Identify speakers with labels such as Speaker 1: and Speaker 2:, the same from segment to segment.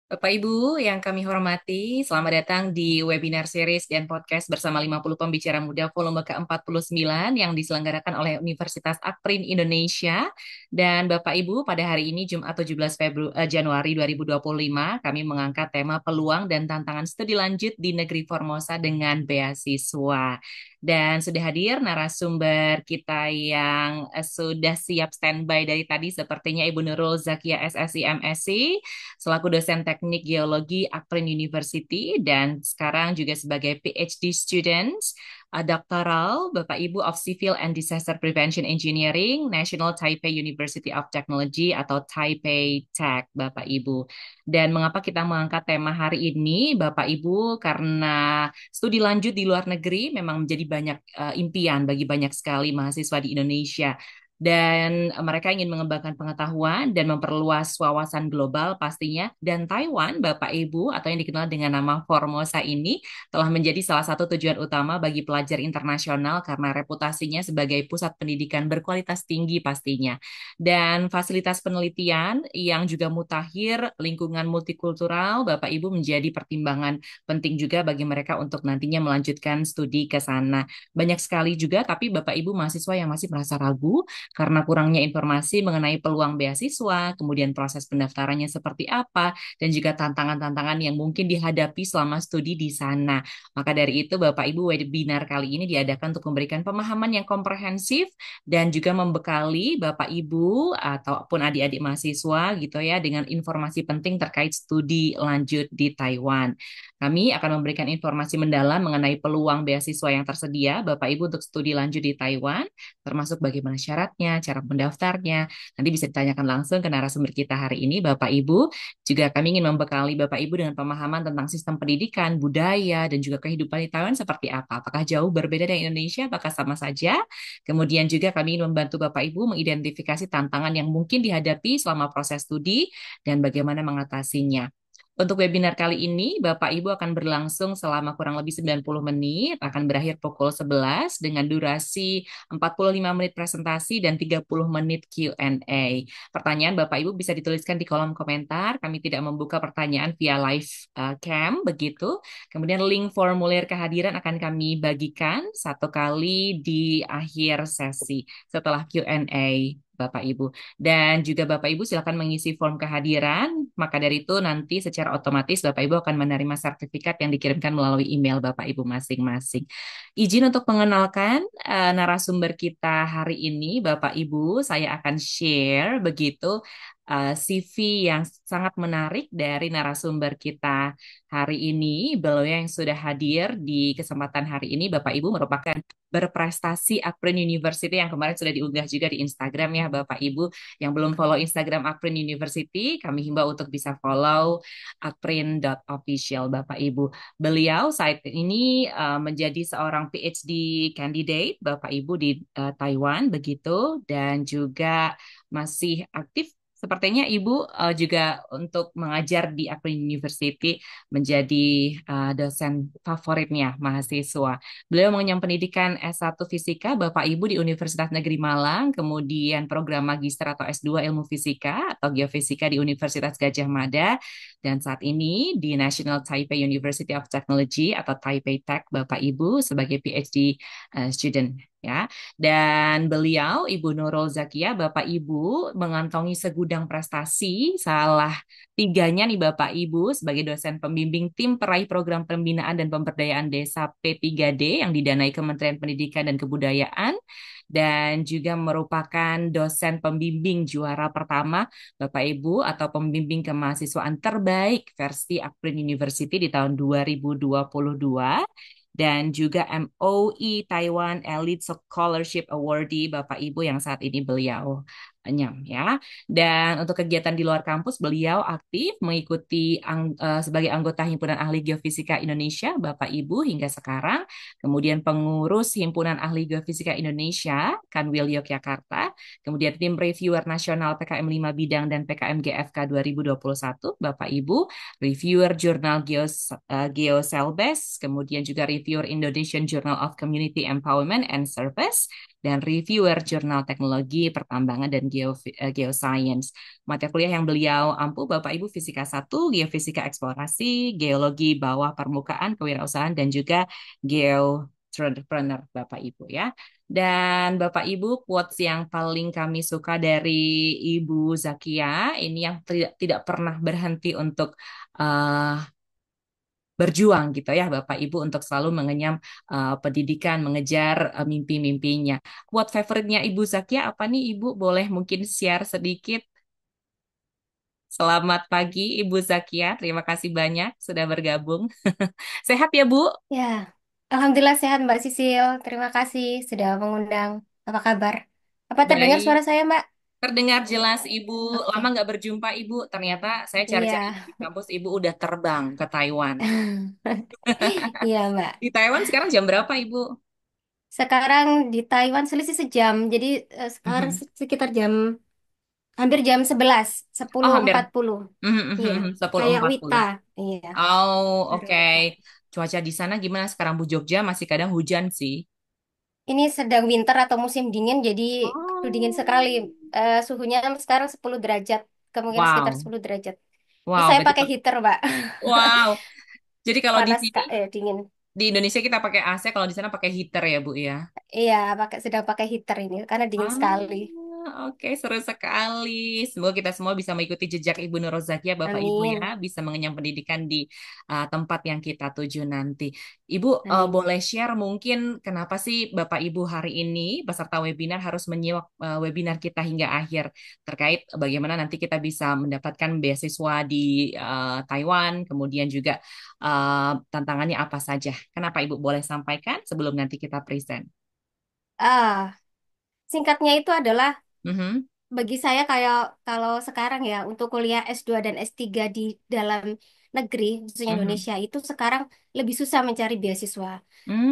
Speaker 1: Bapak Ibu yang kami hormati, selamat datang di webinar series dan podcast bersama 50 pembicara muda volume ke-49 yang diselenggarakan oleh Universitas Akprin Indonesia. Dan Bapak Ibu, pada hari ini Jumat 17 Januari 2025, kami mengangkat tema peluang dan tantangan studi lanjut di negeri Formosa dengan beasiswa. Dan sudah hadir narasumber kita yang sudah siap standby dari tadi, sepertinya Ibu Nurul Zakia SSI MSc selaku dosen teknik geologi Akron University dan sekarang juga sebagai PhD students doktoral Bapak Ibu of Civil and Disaster Prevention Engineering National Taipei University of Technology atau Taipei Tech Bapak Ibu. Dan mengapa kita mengangkat tema hari ini Bapak Ibu, karena studi lanjut di luar negeri memang menjadi banyak impian bagi banyak sekali mahasiswa di Indonesia, dan mereka ingin mengembangkan pengetahuan dan memperluas wawasan global pastinya. Dan Taiwan, Bapak Ibu, atau yang dikenal dengan nama Formosa ini telah menjadi salah satu tujuan utama bagi pelajar internasional karena reputasinya sebagai pusat pendidikan berkualitas tinggi pastinya. Dan fasilitas penelitian yang juga mutakhir, lingkungan multikultural, Bapak Ibu menjadi pertimbangan penting juga bagi mereka untuk nantinya melanjutkan studi ke sana. Banyak sekali juga, tapi Bapak Ibu mahasiswa yang masih merasa ragu karena kurangnya informasi mengenai peluang beasiswa, kemudian proses pendaftarannya seperti apa, dan juga tantangan-tantangan yang mungkin dihadapi selama studi di sana. Maka dari itu, Bapak Ibu, webinar kali ini diadakan untuk memberikan pemahaman yang komprehensif dan juga membekali Bapak Ibu ataupun adik-adik mahasiswa gitu ya dengan informasi penting terkait studi lanjut di Taiwan. Kami akan memberikan informasi mendalam mengenai peluang beasiswa yang tersedia Bapak Ibu untuk studi lanjut di Taiwan, termasuk bagaimana syaratnya, cara mendaftarnya. Nanti bisa ditanyakan langsung ke narasumber kita hari ini, Bapak Ibu. Juga kami ingin membekali Bapak Ibu dengan pemahaman tentang sistem pendidikan, budaya, dan juga kehidupan di Taiwan seperti apa. Apakah jauh berbeda dari Indonesia, apakah sama saja? Kemudian juga kami ingin membantu Bapak Ibu mengidentifikasi tantangan yang mungkin dihadapi selama proses studi dan bagaimana mengatasinya. Untuk webinar kali ini, Bapak Ibu akan berlangsung selama kurang lebih 90 menit, akan berakhir pukul 11 dengan durasi 45 menit presentasi dan 30 menit Q&A. Pertanyaan Bapak Ibu bisa dituliskan di kolom komentar. Kami tidak membuka pertanyaan via live cam, begitu. Kemudian link formulir kehadiran akan kami bagikan satu kali di akhir sesi setelah Q&A. Bapak Ibu. Dan juga Bapak Ibu silakan mengisi form kehadiran. Maka dari itu nanti secara otomatis Bapak Ibu akan menerima sertifikat yang dikirimkan melalui email Bapak Ibu masing-masing. Izin untuk mengenalkan narasumber kita hari ini, Bapak Ibu. Saya akan share begitu CV yang sangat menarik dari narasumber kita hari ini. Beliau yang sudah hadir di kesempatan hari ini, Bapak Ibu, merupakan berprestasi Akprin University yang kemarin sudah diunggah juga di Instagram ya, Bapak Ibu. Yang belum follow Instagram Akprin University, kami himbau untuk bisa follow akprin.official, Bapak Ibu. Beliau saat ini menjadi seorang PhD candidate, Bapak Ibu, di Taiwan begitu, dan juga masih aktif. Sepertinya Ibu juga untuk mengajar di Akprin University menjadi dosen favoritnya mahasiswa. Beliau mengenyam pendidikan S1 Fisika Bapak Ibu di Universitas Negeri Malang, kemudian program Magister atau S2 Ilmu Fisika atau Geofisika di Universitas Gajah Mada, dan saat ini di National Taipei University of Technology atau Taipei Tech Bapak Ibu sebagai PhD student ya. Dan beliau Ibu Nurul Zakia Bapak Ibu mengantongi segudang prestasi, salah tiganya nih Bapak Ibu sebagai dosen pembimbing tim peraih program pembinaan dan pemberdayaan desa P3D yang didanai Kementerian Pendidikan dan Kebudayaan, dan juga merupakan dosen pembimbing juara pertama Bapak Ibu atau pembimbing kemahasiswaan terbaik versi Akprin University di tahun 2022, dan juga MOE Taiwan Elite Scholarship Awardee Bapak Ibu yang saat ini beliau nyam ya. Dan untuk kegiatan di luar kampus beliau aktif mengikuti sebagai anggota Himpunan Ahli Geofisika Indonesia Bapak Ibu hingga sekarang, kemudian pengurus Himpunan Ahli Geofisika Indonesia Kanwil Yogyakarta, kemudian tim reviewer nasional PKM 5 bidang dan PKM GFK 2021 Bapak Ibu, reviewer jurnal Geoselbes, kemudian juga reviewer Indonesian Journal of Community Empowerment and Service, dan reviewer jurnal teknologi, pertambangan, dan geoscience. Mata kuliah yang beliau ampu Bapak Ibu Fisika satu, Geofisika Eksplorasi, Geologi Bawah Permukaan, Kewirausahaan, dan juga Geoentrepreneur Bapak Ibu ya. Dan Bapak Ibu, quotes yang paling kami suka dari Ibu Zakia, ini yang tidak pernah berhenti untuk eh, berjuang gitu ya Bapak Ibu untuk selalu mengenyam pendidikan, mengejar mimpi-mimpinya. Quote favoritnya Ibu Zakia apa nih Ibu? Boleh mungkin share sedikit? Selamat pagi Ibu Zakia, terima kasih banyak sudah bergabung. Sehat ya Bu?
Speaker 2: Ya, Alhamdulillah sehat Mbak Sisil. Terima kasih sudah mengundang. Apa kabar? Apa terdengar
Speaker 1: Baik.
Speaker 2: suara saya Mbak?
Speaker 1: Terdengar jelas Ibu, lama
Speaker 2: Oke.
Speaker 1: nggak berjumpa Ibu. Ternyata saya cari-cari
Speaker 2: Iya.
Speaker 1: di kampus Ibu udah terbang ke Taiwan.
Speaker 2: Iya Mbak.
Speaker 1: Di Taiwan sekarang jam berapa Ibu?
Speaker 2: Sekarang di Taiwan selisih sejam. Jadi sekarang
Speaker 1: Mhm.
Speaker 2: sekitar hampir jam 11,
Speaker 1: Oh
Speaker 2: sepuluh
Speaker 1: hampir
Speaker 2: empat puluh. Iya.
Speaker 1: sepuluh
Speaker 2: Kayak
Speaker 1: empat
Speaker 2: Wita.
Speaker 1: puluh.
Speaker 2: Iya.
Speaker 1: Oh
Speaker 2: Baru
Speaker 1: oke.
Speaker 2: Wita.
Speaker 1: Cuaca di sana gimana sekarang Bu Jogja? Masih kadang hujan sih.
Speaker 2: Ini sedang winter atau musim dingin, jadi dingin sekali.
Speaker 1: Oh,
Speaker 2: Suhunya sekarang 10 derajat. Kemungkinan sekitar
Speaker 1: wow,
Speaker 2: 10 derajat. Ini
Speaker 1: wow.
Speaker 2: saya
Speaker 1: Berarti
Speaker 2: pakai heater, Mbak.
Speaker 1: wow. Jadi kalau di
Speaker 2: Panas,
Speaker 1: sini
Speaker 2: Kak. Dingin.
Speaker 1: di Indonesia kita pakai AC, kalau di sana pakai heater ya Bu ya.
Speaker 2: Iya, sedang pakai heater ini karena dingin sekali.
Speaker 1: Oke, seru sekali. Semoga kita semua bisa mengikuti jejak Ibu Nur Zakia, Bapak Ibu ya,
Speaker 2: Amin.
Speaker 1: bisa mengenyam pendidikan di tempat yang kita tuju nanti. Ibu
Speaker 2: Amin.
Speaker 1: boleh share mungkin kenapa sih Bapak Ibu hari ini peserta webinar harus menyimak webinar kita hingga akhir terkait bagaimana nanti kita bisa mendapatkan beasiswa di Taiwan, kemudian juga tantangannya apa saja. Kenapa Ibu boleh sampaikan sebelum nanti kita present?
Speaker 2: Ah, singkatnya itu adalah
Speaker 1: Mhm,
Speaker 2: bagi saya kayak kalau sekarang ya untuk kuliah S2 dan S3 di dalam negeri, khususnya
Speaker 1: mhm.
Speaker 2: Indonesia itu sekarang lebih susah mencari beasiswa.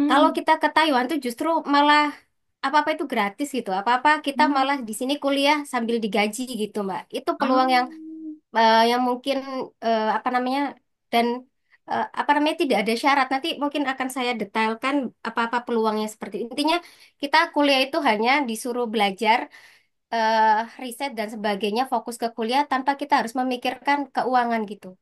Speaker 2: Kalau
Speaker 1: Hmm.
Speaker 2: kita ke Taiwan tuh justru malah apa-apa itu gratis gitu. Apa-apa kita
Speaker 1: Hmm.
Speaker 2: malah di sini kuliah sambil digaji gitu, Mbak. Itu peluang
Speaker 1: Ah,
Speaker 2: yang mungkin apa namanya dan apa namanya tidak ada syarat. Nanti mungkin akan saya detailkan apa-apa peluangnya seperti itu. Intinya kita kuliah itu hanya disuruh belajar riset dan sebagainya, fokus ke kuliah tanpa kita harus memikirkan keuangan gitu.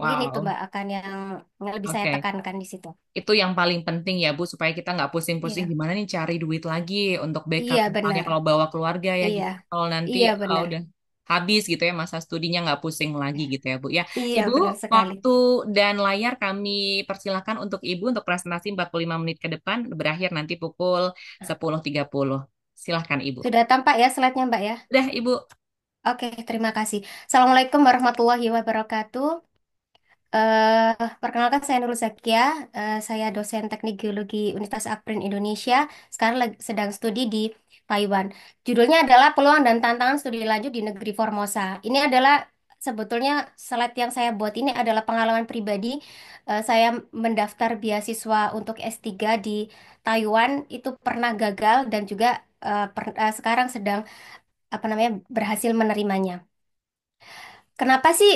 Speaker 2: Mungkin itu
Speaker 1: wow.
Speaker 2: Mbak akan yang lebih saya
Speaker 1: Oke.
Speaker 2: tekankan di situ.
Speaker 1: Itu yang paling penting ya, Bu, supaya kita nggak pusing-pusing
Speaker 2: Iya,
Speaker 1: gimana nih cari duit lagi untuk backup
Speaker 2: iya
Speaker 1: misalnya
Speaker 2: benar.
Speaker 1: kalau bawa keluarga ya
Speaker 2: Iya,
Speaker 1: gitu. Kalau nanti
Speaker 2: iya benar.
Speaker 1: udah habis gitu ya masa studinya nggak pusing lagi gitu ya, Bu ya.
Speaker 2: Iya
Speaker 1: Ibu,
Speaker 2: benar sekali.
Speaker 1: waktu dan layar kami persilahkan untuk Ibu untuk presentasi 45 menit ke depan berakhir nanti pukul 10.30. Silahkan Ibu.
Speaker 2: Sudah tampak ya slide-nya Mbak ya?
Speaker 1: Udah, Ibu.
Speaker 2: Oke, terima kasih. Assalamualaikum warahmatullahi wabarakatuh. Perkenalkan saya Nurul Zakia. Saya dosen Teknik Geologi Universitas Akprin Indonesia. Sekarang sedang studi di Taiwan. Judulnya adalah Peluang dan Tantangan Studi Lanjut di Negeri Formosa. Ini adalah sebetulnya slide yang saya buat ini adalah pengalaman pribadi. Saya mendaftar beasiswa untuk S3 di Taiwan itu pernah gagal dan juga sekarang sedang apa namanya berhasil menerimanya. Kenapa sih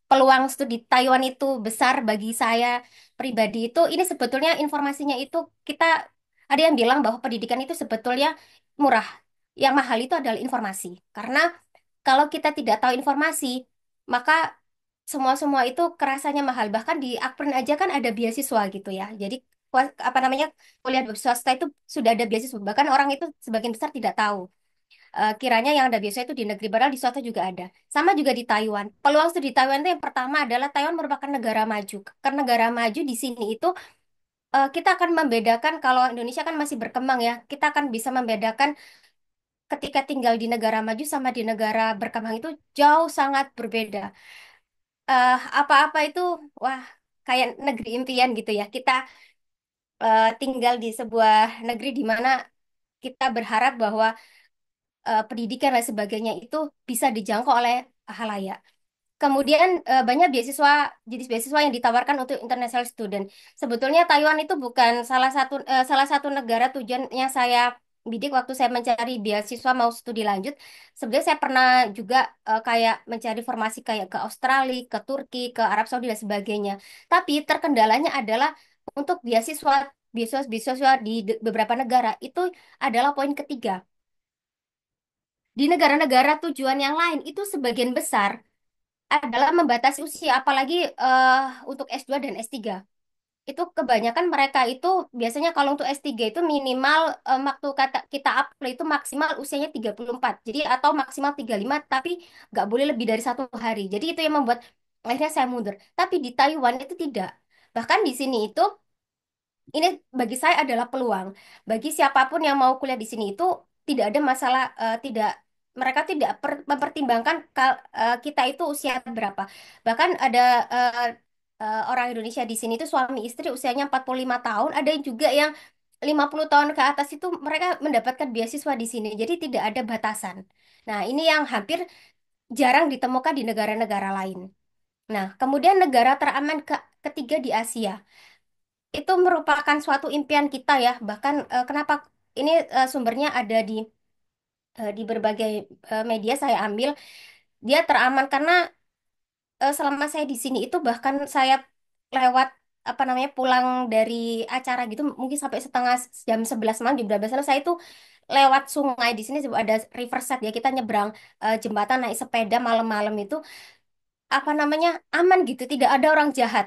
Speaker 2: peluang studi Taiwan itu besar bagi saya pribadi itu? Ini sebetulnya informasinya itu kita ada yang bilang bahwa pendidikan itu sebetulnya murah. Yang mahal itu adalah informasi. Karena kalau kita tidak tahu informasi, maka semua-semua itu kerasanya mahal. Bahkan di Akpren aja kan ada beasiswa gitu ya. Jadi apa namanya kuliah di swasta itu sudah ada beasiswa. Bahkan orang itu sebagian besar tidak tahu kiranya yang ada biasanya itu di negeri padahal di suatu juga ada. Sama juga di Taiwan. Peluang studi di Taiwan itu yang pertama adalah Taiwan merupakan negara maju. Karena negara maju di sini itu kita akan membedakan kalau Indonesia kan masih berkembang ya. Kita akan bisa membedakan ketika tinggal di negara maju sama di negara berkembang itu jauh sangat berbeda. Apa-apa itu wah kayak negeri impian gitu ya. Kita tinggal di sebuah negeri di mana kita berharap bahwa pendidikan dan sebagainya itu bisa dijangkau oleh halayak. Kemudian banyak jenis beasiswa yang ditawarkan untuk international student. Sebetulnya Taiwan itu bukan salah satu negara tujuannya saya bidik waktu saya mencari beasiswa mau studi lanjut. Sebenarnya saya pernah juga kayak mencari formasi kayak ke Australia, ke Turki, ke Arab Saudi dan sebagainya. Tapi terkendalanya adalah untuk beasiswa beasiswa di beberapa negara itu adalah poin ketiga. Di negara-negara tujuan yang lain itu sebagian besar adalah membatasi usia, apalagi untuk S2 dan S3. Itu kebanyakan mereka itu biasanya kalau untuk S3 itu minimal waktu kata kita apply itu maksimal usianya 34. Jadi atau maksimal 35 tapi nggak boleh lebih dari 1 hari. Jadi itu yang membuat akhirnya saya mundur. Tapi di Taiwan itu tidak. Bahkan di sini itu ini bagi saya adalah peluang. Bagi siapapun yang mau kuliah di sini itu tidak ada masalah, tidak mereka tidak mempertimbangkan kita itu usia berapa. Bahkan ada orang Indonesia di sini itu suami istri usianya 45 tahun, ada juga yang 50 tahun ke atas itu mereka mendapatkan beasiswa di sini. Jadi tidak ada batasan. Nah, ini yang hampir jarang ditemukan di negara-negara lain. Nah, kemudian negara teraman ketiga di Asia itu merupakan suatu impian kita ya. Bahkan kenapa ini sumbernya ada di berbagai media saya ambil. Dia teraman karena selama saya di sini itu bahkan saya lewat apa namanya pulang dari acara gitu mungkin sampai setengah jam 11 malam jam 12 malam saya itu lewat sungai di sini ada riverside ya kita nyebrang jembatan naik sepeda malam-malam itu apa namanya aman gitu tidak ada orang jahat.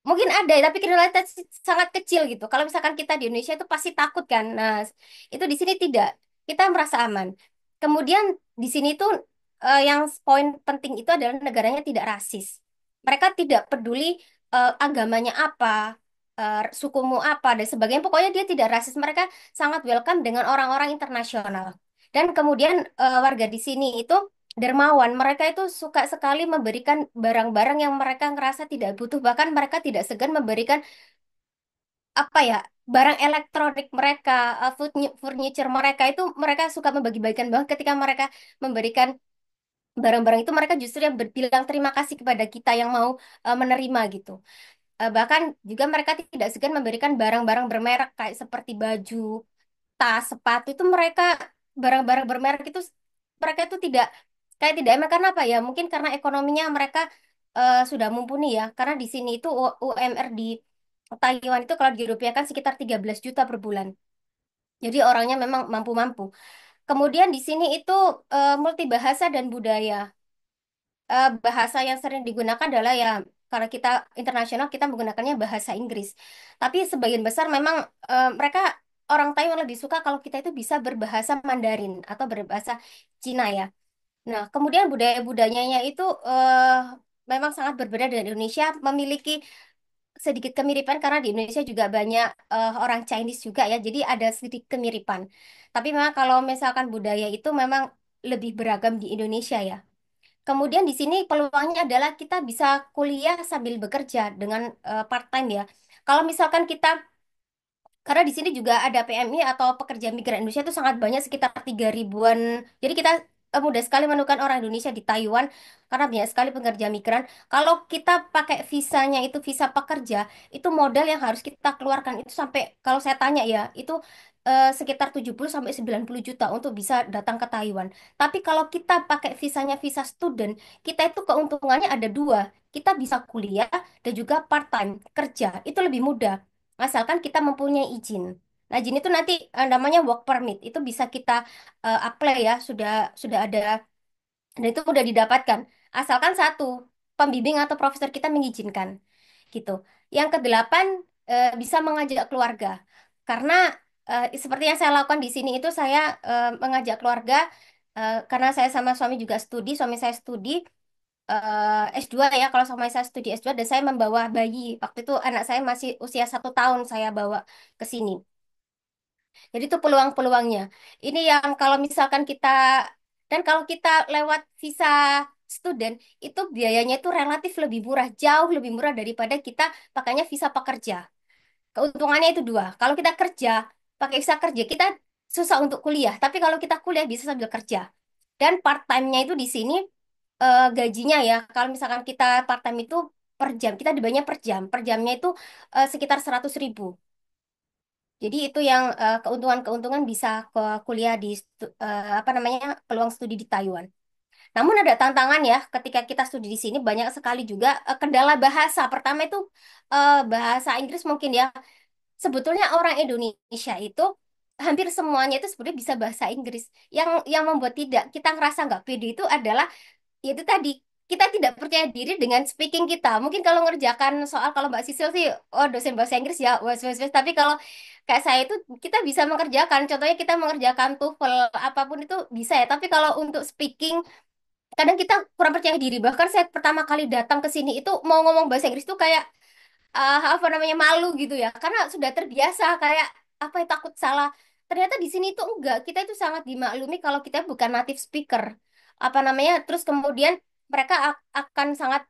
Speaker 2: Mungkin ada, tapi kriminalitas sangat kecil gitu. Kalau misalkan kita di Indonesia itu pasti takut kan. Nah, itu di sini tidak. Kita merasa aman. Kemudian di sini tuh yang poin penting itu adalah negaranya tidak rasis. Mereka tidak peduli agamanya apa, sukumu apa dan sebagainya. Pokoknya dia tidak rasis. Mereka sangat welcome dengan orang-orang internasional. Dan kemudian warga di sini itu dermawan. Mereka itu suka sekali memberikan barang-barang yang mereka ngerasa tidak butuh. Bahkan mereka tidak segan memberikan apa ya barang elektronik mereka, furniture mereka itu mereka suka membagi-bagikan banget ketika mereka memberikan barang-barang itu mereka justru yang berbilang terima kasih kepada kita yang mau menerima gitu. Bahkan juga mereka tidak segan memberikan barang-barang bermerek kayak seperti baju, tas, sepatu itu mereka barang-barang bermerek itu mereka itu tidak kayak tidak enak karena apa ya? Mungkin karena ekonominya mereka sudah mumpuni ya. Karena di sini itu UMR di Taiwan itu kalau dirupiahkan sekitar 13 juta per bulan. Jadi orangnya memang mampu-mampu. Kemudian di sini itu multibahasa dan budaya. Bahasa yang sering digunakan adalah ya kalau kita internasional kita menggunakannya bahasa Inggris. Tapi sebagian besar memang mereka orang Taiwan lebih suka kalau kita itu bisa berbahasa Mandarin atau berbahasa Cina ya. Nah, kemudian budaya-budayanya itu memang sangat berbeda dengan Indonesia, memiliki sedikit kemiripan karena di Indonesia juga banyak orang Chinese juga ya, jadi ada sedikit kemiripan. Tapi memang kalau misalkan budaya itu memang lebih beragam di Indonesia ya. Kemudian di sini peluangnya adalah kita bisa kuliah sambil bekerja dengan part-time ya. Kalau misalkan kita karena di sini juga ada PMI atau pekerja migran Indonesia itu sangat banyak sekitar 3 ribuan. Jadi kita mudah sekali menemukan orang Indonesia di Taiwan karena banyak sekali pekerja migran. Kalau kita pakai visanya itu visa pekerja, itu modal yang harus kita keluarkan itu sampai kalau saya tanya ya, itu sekitar 70 sampai 90 juta untuk bisa datang ke Taiwan. Tapi kalau kita pakai visanya visa student, kita itu keuntungannya ada dua. Kita bisa kuliah dan juga part-time kerja. Itu lebih mudah. Asalkan kita mempunyai izin. Nah, izin itu nanti namanya work permit. Itu bisa kita apply ya, sudah ada dan itu mudah didapatkan. Asalkan satu, pembimbing atau profesor kita mengizinkan. Gitu. Yang kedelapan, bisa mengajak keluarga. Karena seperti yang saya lakukan di sini itu saya mengajak keluarga karena saya sama suami juga studi, suami saya studi S2 ya kalau sama saya studi S2 dan saya membawa bayi waktu itu anak saya masih usia 1 tahun saya bawa ke sini jadi itu peluang-peluangnya ini yang kalau misalkan kita dan kalau kita lewat visa student itu biayanya itu relatif lebih murah jauh lebih murah daripada kita pakainya visa pekerja keuntungannya itu dua kalau kita kerja pakai visa kerja kita susah untuk kuliah tapi kalau kita kuliah bisa sambil kerja dan part time-nya itu di sini gajinya ya. Kalau misalkan kita part time itu per jam, kita dibayarnya per jam. Per jamnya itu sekitar 100 ribu. Jadi itu yang keuntungan-keuntungan bisa ke kuliah di apa namanya peluang studi di Taiwan. Namun ada tantangan ya ketika kita studi di sini banyak sekali juga kendala bahasa. Pertama itu bahasa Inggris mungkin ya. sebetulnya orang Indonesia itu hampir semuanya itu sebenarnya bisa bahasa Inggris. Yang membuat tidak kita ngerasa nggak pede itu adalah itu tadi kita tidak percaya diri dengan speaking kita. Mungkin kalau ngerjakan soal kalau Mbak Sisil sih, oh dosen bahasa Inggris ya, wes wes wes. Tapi kalau kayak saya itu kita bisa mengerjakan. Contohnya kita mengerjakan TOEFL apapun itu bisa ya. Tapi kalau untuk speaking kadang kita kurang percaya diri. Bahkan saya pertama kali datang ke sini itu mau ngomong bahasa Inggris tuh kayak apa namanya malu gitu ya. Karena sudah terbiasa kayak apa ya takut salah. Ternyata di sini tuh enggak. Kita itu sangat dimaklumi kalau kita bukan native speaker. Apa namanya? Terus kemudian mereka akan sangat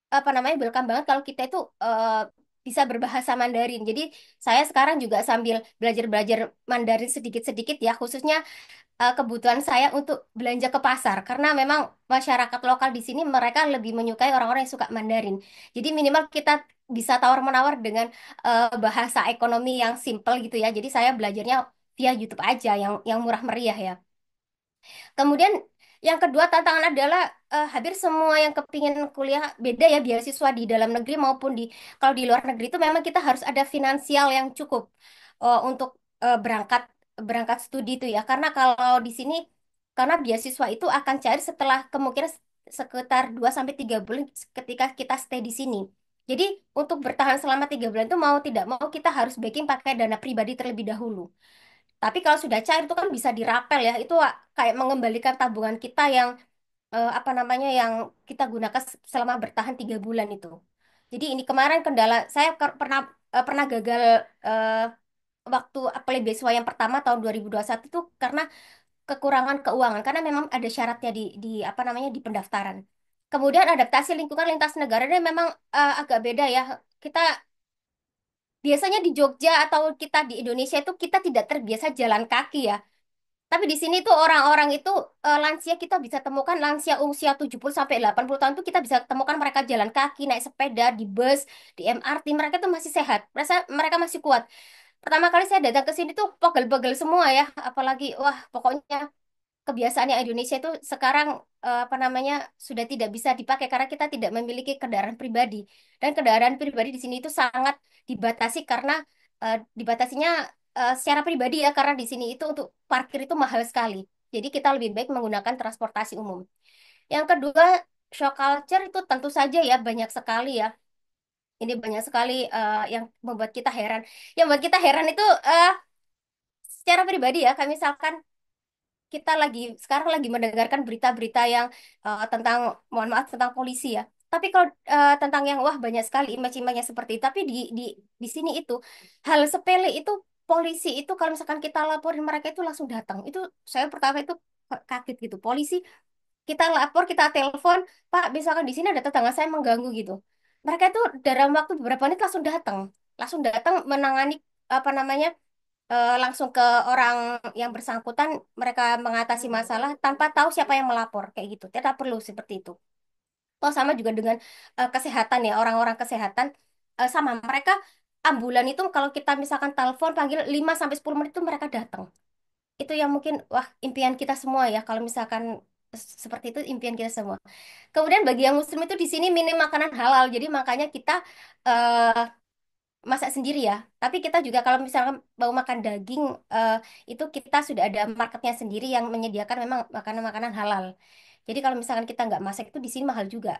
Speaker 2: apa namanya welcome banget kalau kita itu bisa berbahasa Mandarin. Jadi saya sekarang juga sambil belajar-belajar Mandarin sedikit-sedikit ya, khususnya kebutuhan saya untuk belanja ke pasar karena memang masyarakat lokal di sini mereka lebih menyukai orang-orang yang suka Mandarin. Jadi minimal kita bisa tawar-menawar dengan bahasa ekonomi yang simple gitu ya. Jadi saya belajarnya via YouTube aja yang murah meriah ya. Kemudian yang kedua tantangan adalah hampir semua yang kepingin kuliah beda ya beasiswa di dalam negeri maupun di kalau di luar negeri itu memang kita harus ada finansial yang cukup untuk berangkat berangkat studi itu ya. Karena kalau di sini karena beasiswa itu akan cair setelah kemungkinan sekitar 2 sampai 3 bulan ketika kita stay di sini. Jadi untuk bertahan selama 3 bulan itu mau tidak mau kita harus backing pakai dana pribadi terlebih dahulu. Tapi kalau sudah cair itu kan bisa dirapel ya. Itu kayak mengembalikan tabungan kita yang apa namanya yang kita gunakan selama bertahan 3 bulan itu. Jadi ini kemarin kendala saya pernah gagal eh, waktu apply beasiswa yang pertama tahun 2021 itu karena kekurangan keuangan karena memang ada syaratnya di apa namanya di pendaftaran. Kemudian adaptasi lingkungan lintas negara ini memang agak beda ya. Kita biasanya di Jogja atau kita di Indonesia itu kita tidak terbiasa jalan kaki ya. Tapi di sini tuh orang-orang itu lansia kita bisa temukan lansia usia 70 sampai 80 tahun tuh kita bisa temukan mereka jalan kaki, naik sepeda, di bus, di MRT, mereka tuh masih sehat. Mereka masih kuat. Pertama kali saya datang ke sini tuh pegel-pegel semua ya, apalagi wah pokoknya kebiasaannya Indonesia itu sekarang apa namanya sudah tidak bisa dipakai karena kita tidak memiliki kendaraan pribadi dan kendaraan pribadi di sini itu sangat dibatasi karena dibatasinya secara pribadi ya karena di sini itu untuk parkir itu mahal sekali. Jadi kita lebih baik menggunakan transportasi umum. Yang kedua, shock culture itu tentu saja ya banyak sekali ya. Ini banyak sekali yang membuat kita heran. Yang membuat kita heran itu secara pribadi ya, kayak misalkan kita sekarang lagi mendengarkan berita-berita yang tentang mohon maaf tentang polisi ya. Tapi kalau tentang yang wah banyak sekali image-image seperti itu. Tapi di sini itu hal sepele itu polisi itu kalau misalkan kita laporin mereka itu langsung datang. Itu saya pertama itu kaget gitu. Polisi kita lapor, kita telepon, Pak, misalkan di sini ada tetangga saya mengganggu gitu. Mereka itu dalam waktu beberapa menit langsung datang menangani apa namanya langsung ke orang yang bersangkutan, mereka mengatasi masalah tanpa tahu siapa yang melapor, kayak gitu. Tidak perlu seperti itu. Toh sama juga dengan kesehatan ya, orang-orang kesehatan sama mereka ambulan itu kalau kita misalkan telepon panggil 5 sampai 10 menit itu mereka datang. Itu yang mungkin wah impian kita semua ya kalau misalkan seperti itu impian kita semua. Kemudian bagi yang muslim itu di sini minim makanan halal. Jadi makanya kita eh, masak sendiri ya. Tapi kita juga kalau misalkan mau makan daging itu kita sudah ada marketnya sendiri yang menyediakan memang makanan-makanan halal. Jadi kalau misalkan kita nggak masak itu di sini mahal juga.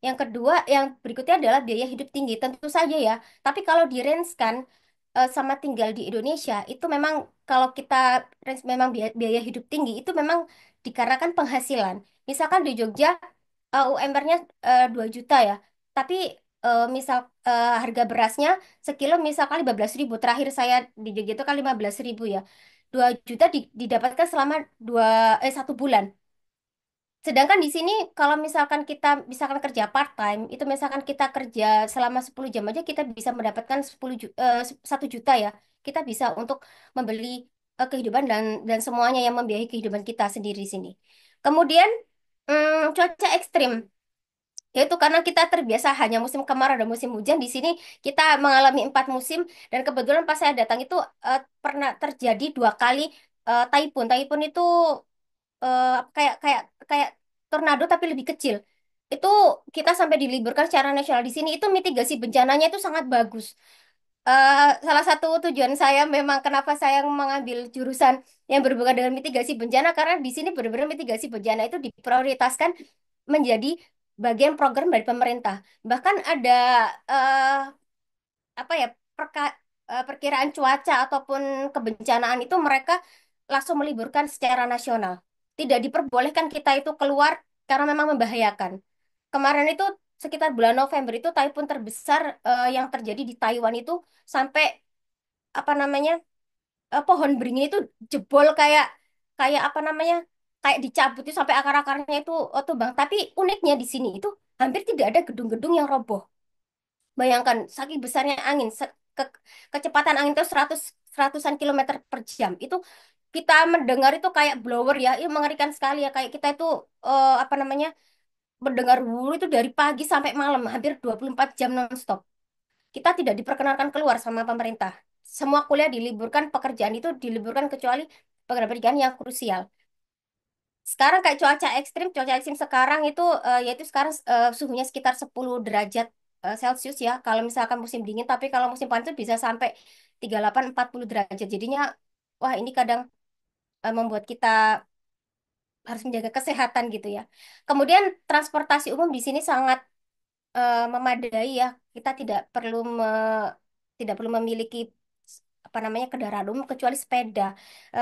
Speaker 2: Yang kedua, yang berikutnya adalah biaya hidup tinggi. Tentu saja ya. Tapi kalau di range kan sama tinggal di Indonesia itu memang kalau kita range memang biaya hidup tinggi itu memang dikarenakan penghasilan. Misalkan di Jogja UMR-nya 2 juta ya. Tapi misal harga berasnya sekilo misalkan 15.000. Terakhir saya di Jogja itu kan 15.000 ya. 2 juta didapatkan selama 1 bulan. Sedangkan di sini kalau misalkan kita misalkan kerja part time, itu misalkan kita kerja selama 10 jam aja kita bisa mendapatkan 1 juta ya. Kita bisa untuk membeli kehidupan dan semuanya yang membiayai kehidupan kita sendiri di sini. Kemudian cuaca ekstrim. Yaitu karena kita terbiasa hanya musim kemarau dan musim hujan. Di sini kita mengalami 4 musim dan kebetulan pas saya datang itu pernah terjadi 2 kali taifun. Taifun itu kayak kayak kayak tornado tapi lebih kecil. Itu kita sampai diliburkan secara nasional di sini itu mitigasi bencananya itu sangat bagus. Salah satu tujuan saya memang kenapa saya mengambil jurusan yang berhubungan dengan mitigasi bencana karena di sini benar-benar mitigasi bencana itu diprioritaskan menjadi bagian program dari pemerintah. Bahkan ada eh, apa ya perkiraan cuaca ataupun kebencanaan itu mereka langsung meliburkan secara nasional. Tidak diperbolehkan kita itu keluar karena memang membahayakan. Kemarin itu sekitar bulan November itu taifun terbesar yang terjadi di Taiwan itu sampai apa namanya pohon beringin itu jebol kayak kayak apa namanya kayak dicabut itu sampai akar-akarnya itu tumbang. Tapi uniknya di sini itu hampir tidak ada gedung-gedung yang roboh. Bayangkan saking besarnya angin, kecepatan angin itu seratusan kilometer per jam. Itu kita mendengar itu kayak blower ya, itu mengerikan sekali ya. Kayak kita itu apa namanya mendengar wuh itu dari pagi sampai malam, hampir 24 jam nonstop. Kita tidak diperkenankan keluar sama pemerintah. Semua kuliah diliburkan, pekerjaan itu diliburkan kecuali pekerjaan yang krusial. Sekarang kayak cuaca ekstrim sekarang itu yaitu sekarang suhunya sekitar 10 derajat Celcius ya. Kalau misalkan musim dingin, tapi kalau musim panas itu bisa sampai 38-40 derajat. Jadinya wah ini kadang membuat kita harus menjaga kesehatan gitu ya. Kemudian transportasi umum di sini sangat memadai ya. Kita tidak perlu memiliki apa namanya kendaraan umum kecuali sepeda.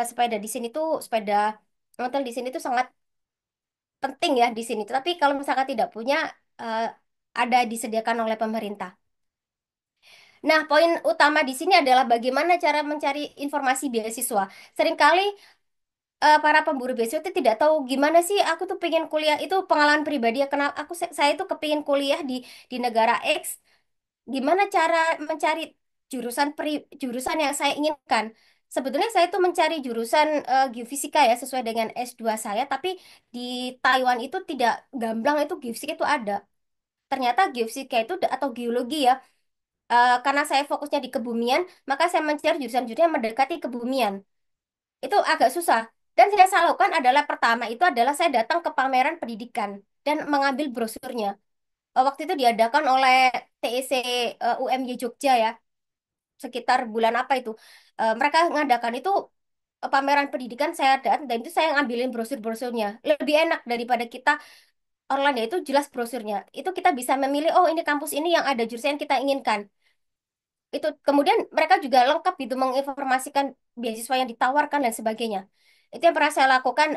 Speaker 2: Sepeda di sini tuh sepeda motor di sini tuh sangat penting ya di sini. Tapi kalau misalkan tidak punya, eh, ada disediakan oleh pemerintah. Nah, poin utama di sini adalah bagaimana cara mencari informasi beasiswa. Seringkali para pemburu beasiswa itu tidak tahu gimana sih aku tuh pengen kuliah itu pengalaman pribadi ya. Kenapa saya tuh kepingin kuliah di negara X. Gimana cara mencari jurusan yang saya inginkan? Sebetulnya saya tuh mencari jurusan geofisika ya sesuai dengan S2 saya, tapi di Taiwan itu tidak gamblang itu geofisika itu ada. Ternyata geofisika itu atau geologi ya, karena saya fokusnya di kebumian, maka saya mencari jurusan-jurusan yang mendekati kebumian. Itu agak susah. Dan saya lakukan adalah pertama itu adalah saya datang ke pameran pendidikan dan mengambil brosurnya. Waktu itu diadakan oleh TEC UMY Jogja ya, sekitar bulan apa itu. Mereka ngadakan itu pameran pendidikan saya datang dan itu saya ngambilin brosur-brosurnya. Lebih enak daripada kita online ya itu jelas brosurnya. Itu kita bisa memilih oh ini kampus ini yang ada jurusan yang kita inginkan. Itu kemudian mereka juga lengkap gitu menginformasikan beasiswa yang ditawarkan dan sebagainya. Itu yang pernah saya lakukan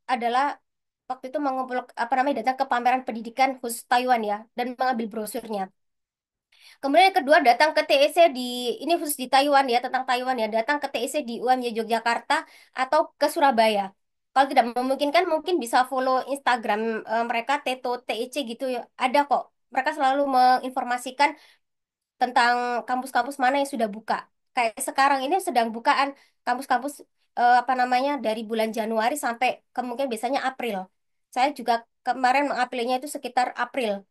Speaker 2: adalah waktu itu mengumpul apa namanya datang ke pameran pendidikan khusus Taiwan ya dan mengambil brosurnya. Kemudian yang kedua datang ke TEC ini khusus di Taiwan ya tentang Taiwan ya datang ke TEC di UMY Yogyakarta atau ke Surabaya. Kalau tidak memungkinkan mungkin bisa follow Instagram mereka Teto TEC gitu ya. Ada kok. Mereka selalu menginformasikan tentang kampus-kampus mana yang sudah buka. Kayak sekarang ini sedang bukaan kampus-kampus apa namanya dari bulan Januari sampai kemungkinan biasanya April. Saya juga kemarin mengaplikasinya itu sekitar April,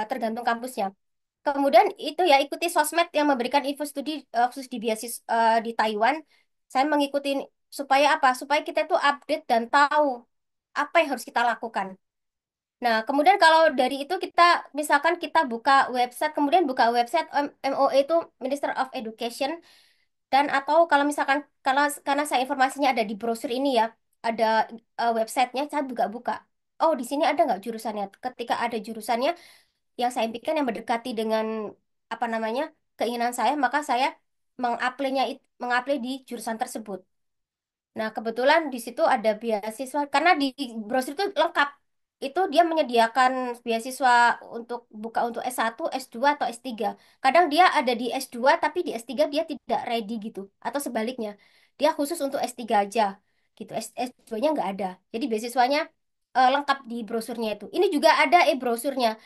Speaker 2: tergantung kampusnya. Kemudian itu ya ikuti sosmed yang memberikan info studi khusus di beasiswa di Taiwan. Saya mengikuti supaya apa? Supaya kita itu update dan tahu apa yang harus kita lakukan. Nah, kemudian kalau dari itu kita misalkan kita buka website, kemudian buka website MOE itu Minister of Education dan atau kalau misalkan kalau karena saya informasinya ada di brosur ini ya, ada websitenya, saya buka-buka. Oh, di sini ada nggak jurusannya? Ketika ada jurusannya yang saya impikan yang mendekati dengan apa namanya keinginan saya, maka saya mengapply di jurusan tersebut. Nah, kebetulan di situ ada beasiswa karena di brosur itu lengkap. Itu dia menyediakan beasiswa untuk buka untuk S1, S2 atau S3. Kadang dia ada di S2 tapi di S3 dia tidak ready gitu atau sebaliknya. Dia khusus untuk S3 aja gitu. S2-nya nggak ada. Jadi beasiswanya lengkap di brosurnya itu. Ini juga ada e-brosurnya.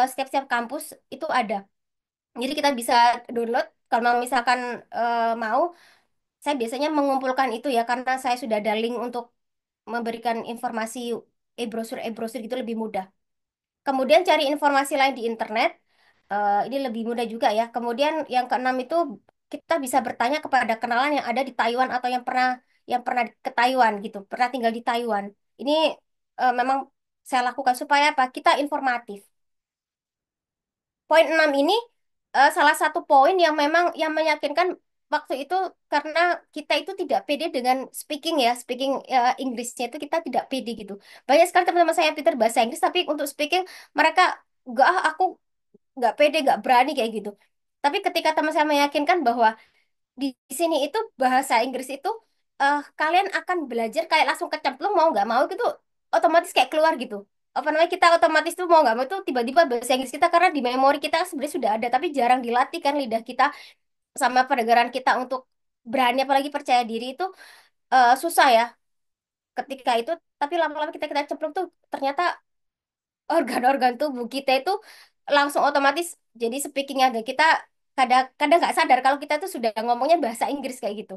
Speaker 2: Setiap-setiap kampus itu ada. Jadi kita bisa download kalau misalkan mau saya biasanya mengumpulkan itu ya karena saya sudah ada link untuk memberikan informasi e-brosur gitu lebih mudah. Kemudian cari informasi lain di internet, ini lebih mudah juga ya. Kemudian yang keenam itu kita bisa bertanya kepada kenalan yang ada di Taiwan atau yang pernah ke Taiwan gitu, pernah tinggal di Taiwan. Ini memang saya lakukan supaya apa? Kita informatif. Poin 6 ini salah satu poin yang memang yang meyakinkan waktu itu karena kita itu tidak pede dengan speaking ya, speaking Inggrisnya itu kita tidak pede gitu. Banyak sekali teman-teman saya yang pintar bahasa Inggris, tapi untuk speaking mereka enggak, ah, aku nggak pede, nggak berani kayak gitu. Tapi ketika teman saya meyakinkan bahwa di sini itu bahasa Inggris itu kalian akan belajar kayak langsung kecemplung mau nggak mau gitu, otomatis kayak keluar gitu. Apa namanya, kita otomatis tuh mau nggak mau tuh tiba-tiba bahasa Inggris kita, karena di memori kita sebenarnya sudah ada tapi jarang dilatih kan lidah kita sama pendengaran kita untuk berani apalagi percaya diri itu susah ya ketika itu. Tapi lama-lama kita kita cemplung tuh ternyata organ-organ tubuh kita itu langsung otomatis jadi speakingnya ada kita. Kadang-kadang nggak sadar kalau kita tuh sudah ngomongnya bahasa Inggris kayak gitu.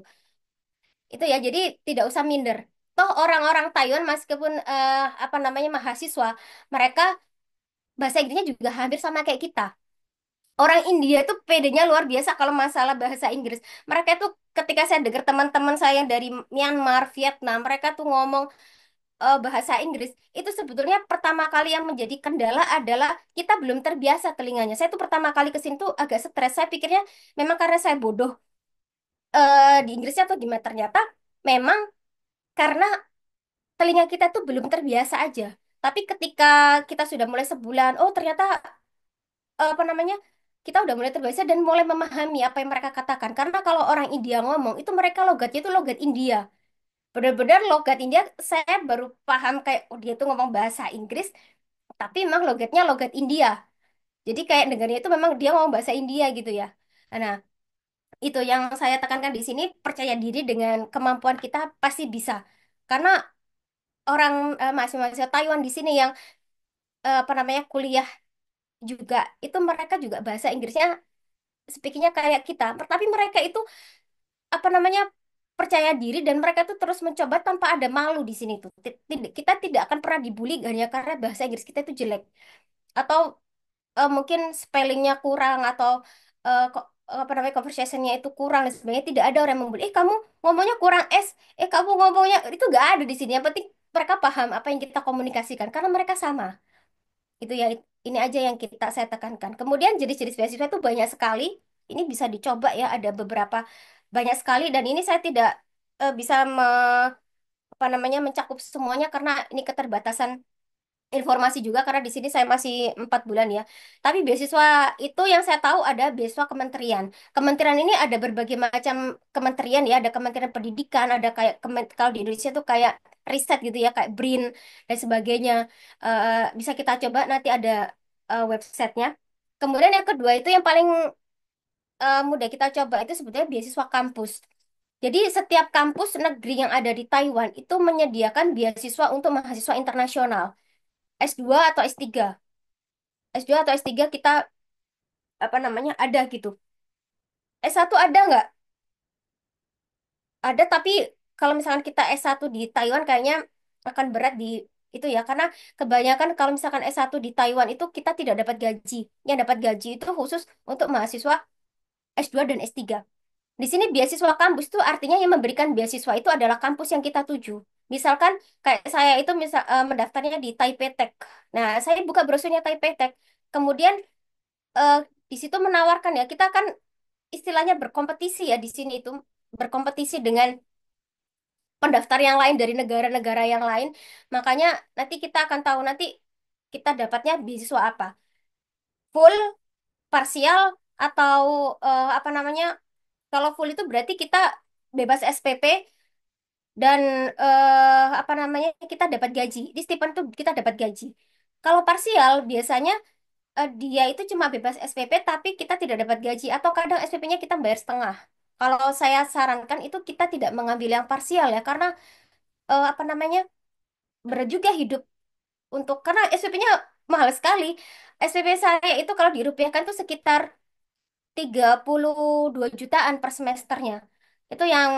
Speaker 2: Itu ya, jadi tidak usah minder. Toh orang-orang Taiwan meskipun apa namanya mahasiswa, mereka bahasa Inggrisnya juga hampir sama kayak kita. Orang India itu pedenya luar biasa kalau masalah bahasa Inggris. Mereka itu ketika saya dengar teman-teman saya yang dari Myanmar, Vietnam, mereka tuh ngomong bahasa Inggris, itu sebetulnya pertama kali yang menjadi kendala adalah kita belum terbiasa telinganya. Saya tuh pertama kali ke sini tuh agak stres. Saya pikirnya memang karena saya bodoh di Inggrisnya atau gimana. Ternyata memang karena telinga kita tuh belum terbiasa aja. Tapi ketika kita sudah mulai sebulan, oh ternyata apa namanya, kita udah mulai terbiasa dan mulai memahami apa yang mereka katakan. Karena kalau orang India ngomong, itu mereka logatnya itu logat India. Benar-benar logat India, saya baru paham kayak, oh dia tuh ngomong bahasa Inggris, tapi memang logatnya logat India. Jadi kayak dengarnya itu memang dia ngomong bahasa India gitu ya. Nah, itu yang saya tekankan di sini, percaya diri dengan kemampuan kita pasti bisa. Karena orang mahasiswa Taiwan di sini yang apa namanya kuliah juga itu mereka juga bahasa Inggrisnya speakingnya kayak kita, tapi mereka itu apa namanya percaya diri dan mereka tuh terus mencoba tanpa ada malu di sini tuh. Kita tidak akan pernah dibully hanya karena bahasa Inggris kita itu jelek atau mungkin spellingnya kurang atau apa namanya conversationnya itu kurang dan sebagainya. Tidak ada orang yang membuli, kamu ngomongnya kurang S, kamu ngomongnya itu gak ada di sini. Yang penting mereka paham apa yang kita komunikasikan karena mereka sama. Itu ya, ini aja yang saya tekankan. Kemudian jenis-jenis beasiswa itu banyak sekali. Ini bisa dicoba ya, ada beberapa banyak sekali dan ini saya tidak bisa apa namanya mencakup semuanya karena ini keterbatasan informasi juga karena di sini saya masih 4 bulan ya. Tapi beasiswa itu yang saya tahu ada beasiswa kementerian. Kementerian ini ada berbagai macam kementerian ya. Ada Kementerian Pendidikan, ada kayak kalau di Indonesia tuh kayak riset gitu ya, kayak BRIN dan sebagainya. Bisa kita coba nanti ada websitenya. Kemudian yang kedua itu yang paling mudah kita coba itu sebetulnya beasiswa kampus. Jadi setiap kampus negeri yang ada di Taiwan itu menyediakan beasiswa untuk mahasiswa internasional. S2 atau S3. S2 atau S3 kita apa namanya ada gitu. S1 ada nggak? Ada, tapi kalau misalkan kita S1 di Taiwan kayaknya akan berat di itu ya. Karena kebanyakan kalau misalkan S1 di Taiwan itu kita tidak dapat gaji. Yang dapat gaji itu khusus untuk mahasiswa S2 dan S3. Di sini beasiswa kampus itu artinya yang memberikan beasiswa itu adalah kampus yang kita tuju. Misalkan kayak saya itu mendaftarnya di Taipei Tech. Nah, saya buka brosurnya Taipei Tech. Kemudian eh, di situ menawarkan ya, kita kan istilahnya berkompetisi ya di sini itu, berkompetisi dengan pendaftar yang lain dari negara-negara yang lain. Makanya nanti kita akan tahu nanti kita dapatnya beasiswa apa. Full, parsial, atau apa namanya? Kalau full itu berarti kita bebas SPP dan apa namanya? Kita dapat gaji. Di stipend itu kita dapat gaji. Kalau parsial biasanya dia itu cuma bebas SPP tapi kita tidak dapat gaji atau kadang SPP-nya kita bayar setengah. Kalau saya sarankan itu kita tidak mengambil yang parsial ya karena apa namanya berat juga hidup untuk karena SPP-nya mahal sekali. SPP saya itu kalau dirupiahkan tuh sekitar 32 jutaan per semesternya. Itu yang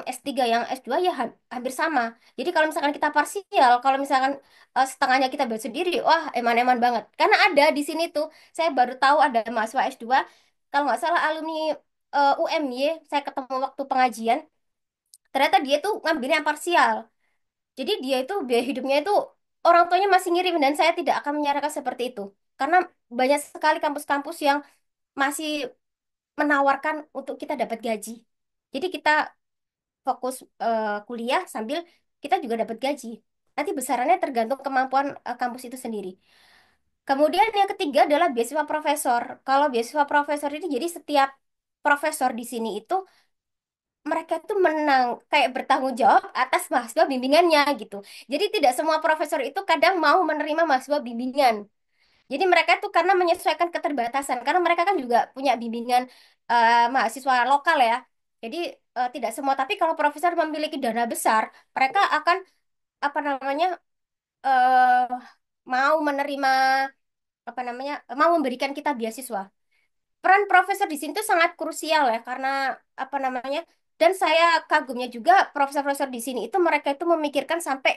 Speaker 2: S3, yang S2 ya hampir sama. Jadi kalau misalkan kita parsial, kalau misalkan setengahnya kita bayar sendiri, wah eman-eman banget. Karena ada di sini tuh, saya baru tahu ada mahasiswa S2, kalau nggak salah alumni UMY, saya ketemu waktu pengajian, ternyata dia tuh ngambilnya yang parsial. Jadi dia itu biaya hidupnya itu orang tuanya masih ngirim dan saya tidak akan menyarankan seperti itu. Karena banyak sekali kampus-kampus yang masih menawarkan untuk kita dapat gaji. Jadi kita fokus kuliah sambil kita juga dapat gaji. Nanti besarannya tergantung kemampuan kampus itu sendiri. Kemudian yang ketiga adalah beasiswa profesor. Kalau beasiswa profesor ini jadi setiap profesor di sini itu mereka tuh menang kayak bertanggung jawab atas mahasiswa bimbingannya gitu. Jadi tidak semua profesor itu kadang mau menerima mahasiswa bimbingan. Jadi mereka tuh karena menyesuaikan keterbatasan, karena mereka kan juga punya bimbingan mahasiswa lokal ya. Jadi tidak semua, tapi kalau profesor memiliki dana besar, mereka akan apa namanya eh mau menerima apa namanya mau memberikan kita beasiswa. Peran profesor di sini tuh sangat krusial ya karena apa namanya dan saya kagumnya juga profesor-profesor di sini itu mereka itu memikirkan sampai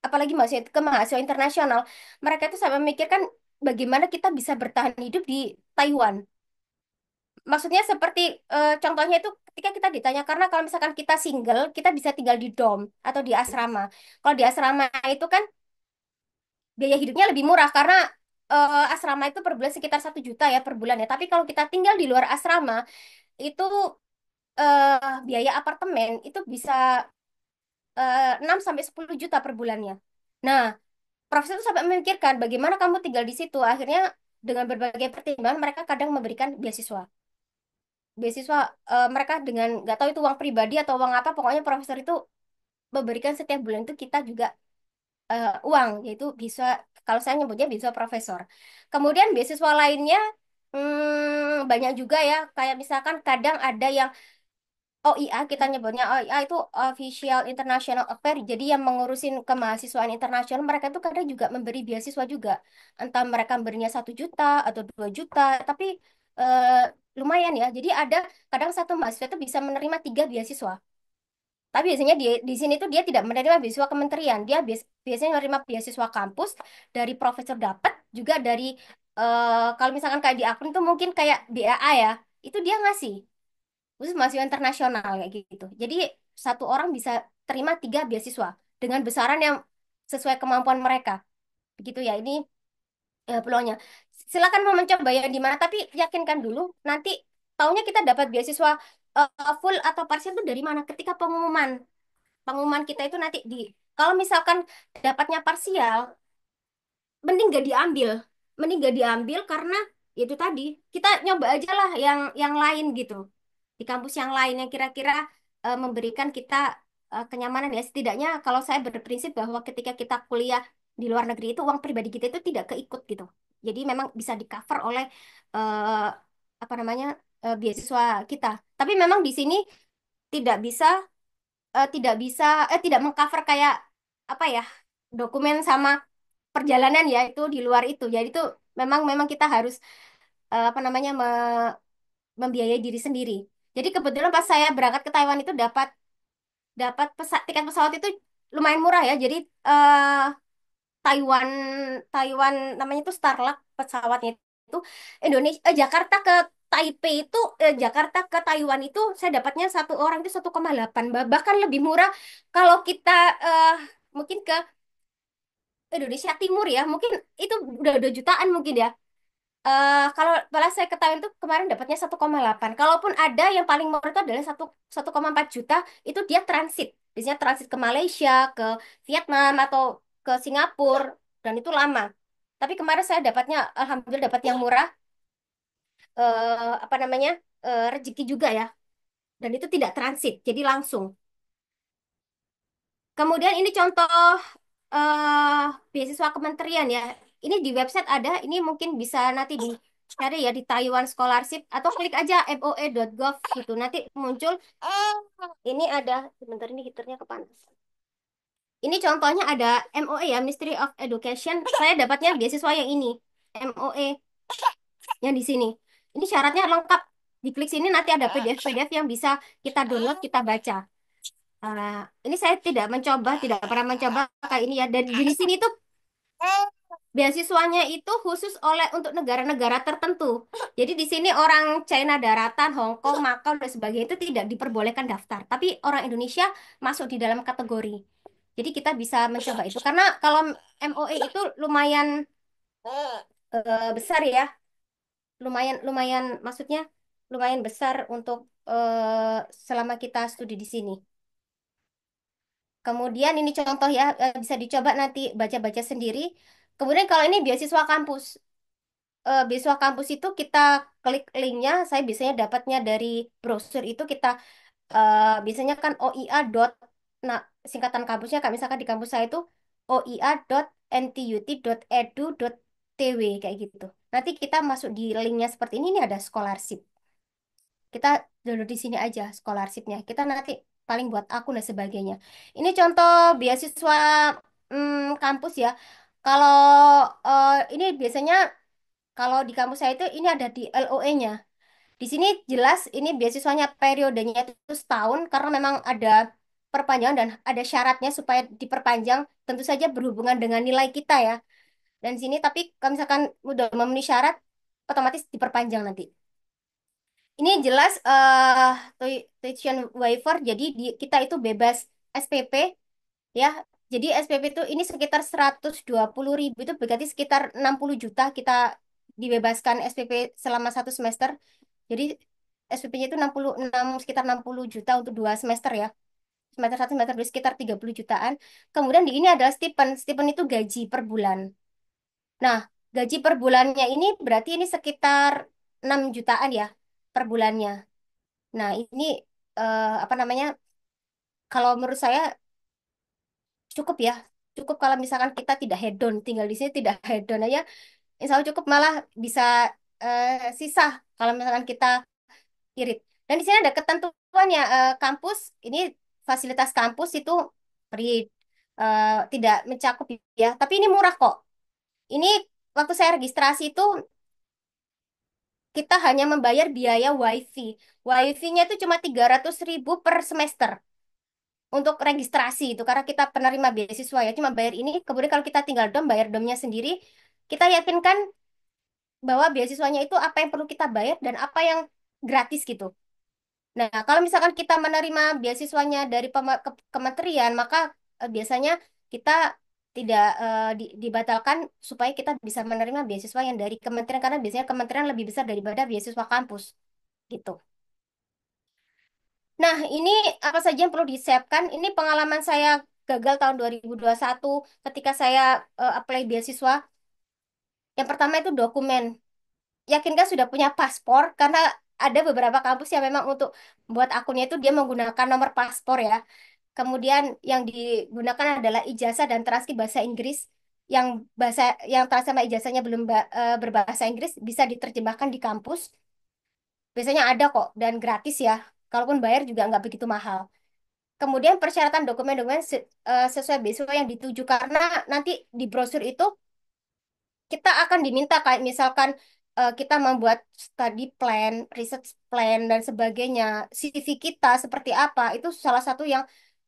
Speaker 2: apalagi mahasiswa ke mahasiswa internasional mereka itu sampai memikirkan bagaimana kita bisa bertahan hidup di Taiwan. Maksudnya seperti contohnya itu ketika kita ditanya karena kalau misalkan kita single kita bisa tinggal di dorm atau di asrama. Kalau di asrama itu kan biaya hidupnya lebih murah karena asrama itu per bulan sekitar 1 juta ya per bulan ya. Tapi kalau kita tinggal di luar asrama itu biaya apartemen itu bisa 6 sampai 10 juta per bulannya. Nah, profesor itu sampai memikirkan bagaimana kamu tinggal di situ. Akhirnya dengan berbagai pertimbangan mereka kadang memberikan beasiswa. Beasiswa mereka dengan nggak tahu itu uang pribadi atau uang apa, pokoknya profesor itu memberikan setiap bulan itu kita juga uang, yaitu bisa kalau saya nyebutnya beasiswa profesor. Kemudian beasiswa lainnya banyak juga ya, kayak misalkan kadang ada yang OIA kita nyebutnya OIA itu Official International Affair. Jadi yang mengurusin kemahasiswaan internasional mereka itu kadang juga memberi beasiswa juga. Entah mereka memberinya 1 juta atau 2 juta, tapi eh, lumayan ya. Jadi ada kadang satu mahasiswa itu bisa menerima 3 beasiswa. Tapi biasanya di sini tuh dia tidak menerima beasiswa kementerian. Dia biasanya menerima beasiswa kampus dari profesor dapat juga dari kalau misalkan kayak di Akun tuh mungkin kayak BAA ya. Itu dia ngasih khusus mahasiswa internasional kayak gitu. Jadi satu orang bisa terima 3 beasiswa dengan besaran yang sesuai kemampuan mereka. Begitu ya, ini peluangnya. Silakan mau mencoba yang di mana, tapi yakinkan dulu nanti taunya kita dapat beasiswa full atau parsial itu dari mana? Ketika pengumuman. Pengumuman kita itu nanti di kalau misalkan dapatnya parsial, mending gak diambil. Mending gak diambil karena ya itu tadi kita nyoba aja lah yang lain gitu di kampus yang lain yang kira-kira memberikan kita kenyamanan ya setidaknya kalau saya berprinsip bahwa ketika kita kuliah di luar negeri itu uang pribadi kita itu tidak keikut gitu jadi memang bisa di cover oleh eh, apa namanya beasiswa kita tapi memang di sini tidak bisa tidak mengcover kayak apa ya dokumen sama perjalanan ya itu di luar itu jadi itu memang memang kita harus apa namanya membiayai diri sendiri. Jadi kebetulan pas saya berangkat ke Taiwan itu dapat dapat tiket pesawat itu lumayan murah ya. Jadi eh, Taiwan Taiwan namanya itu Starlux pesawatnya itu Indonesia Jakarta ke Taipei itu Jakarta ke Taiwan itu saya dapatnya satu orang itu 1,8 bahkan lebih murah kalau kita eh, mungkin ke Indonesia Timur ya mungkin itu udah 2 jutaan mungkin ya. Kalau balas saya ketahui itu kemarin dapatnya 1,8. Kalaupun ada yang paling murah itu adalah 1,4 juta, itu dia transit. Biasanya transit ke Malaysia, ke Vietnam atau ke Singapura dan itu lama. Tapi kemarin saya dapatnya alhamdulillah dapat yang murah apa namanya? Rezeki juga ya. Dan itu tidak transit, jadi langsung. Kemudian ini contoh eh beasiswa kementerian ya. Ini di website ada, ini mungkin bisa nanti dicari ya di Taiwan Scholarship atau klik aja moe.gov gitu. Nanti muncul ini ada sebentar ini heaternya kepanas. Ini contohnya ada MOE ya, Ministry of Education. Saya dapatnya beasiswa yang ini, MOE yang di sini. Ini syaratnya lengkap. Diklik sini nanti ada PDF-PDF yang bisa kita download, kita baca. Ini saya tidak mencoba, tidak pernah mencoba kayak ini ya. Dan di sini tuh beasiswanya itu khusus oleh untuk negara-negara tertentu. Jadi di sini orang China daratan, Hong Kong, Makau dan sebagainya itu tidak diperbolehkan daftar. Tapi orang Indonesia masuk di dalam kategori. Jadi kita bisa mencoba itu karena kalau MOE itu lumayan besar ya. lumayan lumayan maksudnya lumayan besar untuk selama kita studi di sini. Kemudian ini contoh ya, bisa dicoba nanti baca-baca sendiri. Kemudian kalau ini beasiswa kampus. Beasiswa kampus itu kita klik linknya, saya biasanya dapatnya dari brosur itu kita biasanya kan OIA dot, nah singkatan kampusnya kayak misalkan di kampus saya itu oia.ntut.edu.tw kayak gitu. Nanti kita masuk di linknya seperti ini ada scholarship. Kita download di sini aja scholarshipnya. Kita nanti paling buat akun dan sebagainya. Ini contoh beasiswa kampus ya. Kalau ini biasanya kalau di kampus saya itu ini ada di LOE-nya. Di sini jelas ini beasiswanya periodenya itu setahun karena memang ada perpanjangan dan ada syaratnya supaya diperpanjang. Tentu saja berhubungan dengan nilai kita ya. Dan sini tapi kalau misalkan udah memenuhi syarat, otomatis diperpanjang nanti. Ini jelas tuition waiver, jadi kita itu bebas SPP ya. Jadi SPP itu ini sekitar 120.000 itu berarti sekitar 60 juta kita dibebaskan SPP selama 1 semester. Jadi SPP-nya itu 66 sekitar 60 juta untuk 2 semester ya. Semester satu semester 2 sekitar 30 jutaan. Kemudian di ini adalah stipend. Stipend itu gaji per bulan. Nah, gaji per bulannya ini berarti ini sekitar 6 jutaan ya per bulannya. Nah, ini apa namanya? Kalau menurut saya cukup ya. Cukup kalau misalkan kita tidak hedon, tinggal di sini tidak hedon aja, insya Allah cukup malah bisa sisa kalau misalkan kita irit. Dan di sini ada ketentuannya kampus ini fasilitas kampus itu free tidak mencakup ya, tapi ini murah kok. Ini waktu saya registrasi itu kita hanya membayar biaya wifi. Wifi-nya itu cuma 300.000 per semester untuk registrasi itu karena kita penerima beasiswa ya cuma bayar ini. Kemudian kalau kita tinggal dom bayar domnya sendiri. Kita yakinkan bahwa beasiswanya itu apa yang perlu kita bayar dan apa yang gratis gitu. Nah, kalau misalkan kita menerima beasiswanya dari kementerian, maka biasanya kita tidak dibatalkan supaya kita bisa menerima beasiswa yang dari kementerian karena biasanya kementerian lebih besar daripada beasiswa kampus gitu. Nah, ini apa saja yang perlu disiapkan? Ini pengalaman saya gagal tahun 2021 ketika saya apply beasiswa. Yang pertama itu dokumen. Yakinkah sudah punya paspor? Karena ada beberapa kampus yang memang untuk buat akunnya itu dia menggunakan nomor paspor ya. Kemudian yang digunakan adalah ijazah dan transkrip bahasa Inggris. Yang bahasa yang transkrip sama ijazahnya belum berbahasa Inggris bisa diterjemahkan di kampus. Biasanya ada kok dan gratis ya. Kalaupun bayar juga nggak begitu mahal. Kemudian persyaratan dokumen-dokumen sesuai beasiswa yang dituju karena nanti di brosur itu kita akan diminta kayak misalkan kita membuat study plan, research plan dan sebagainya. CV kita seperti apa itu salah satu yang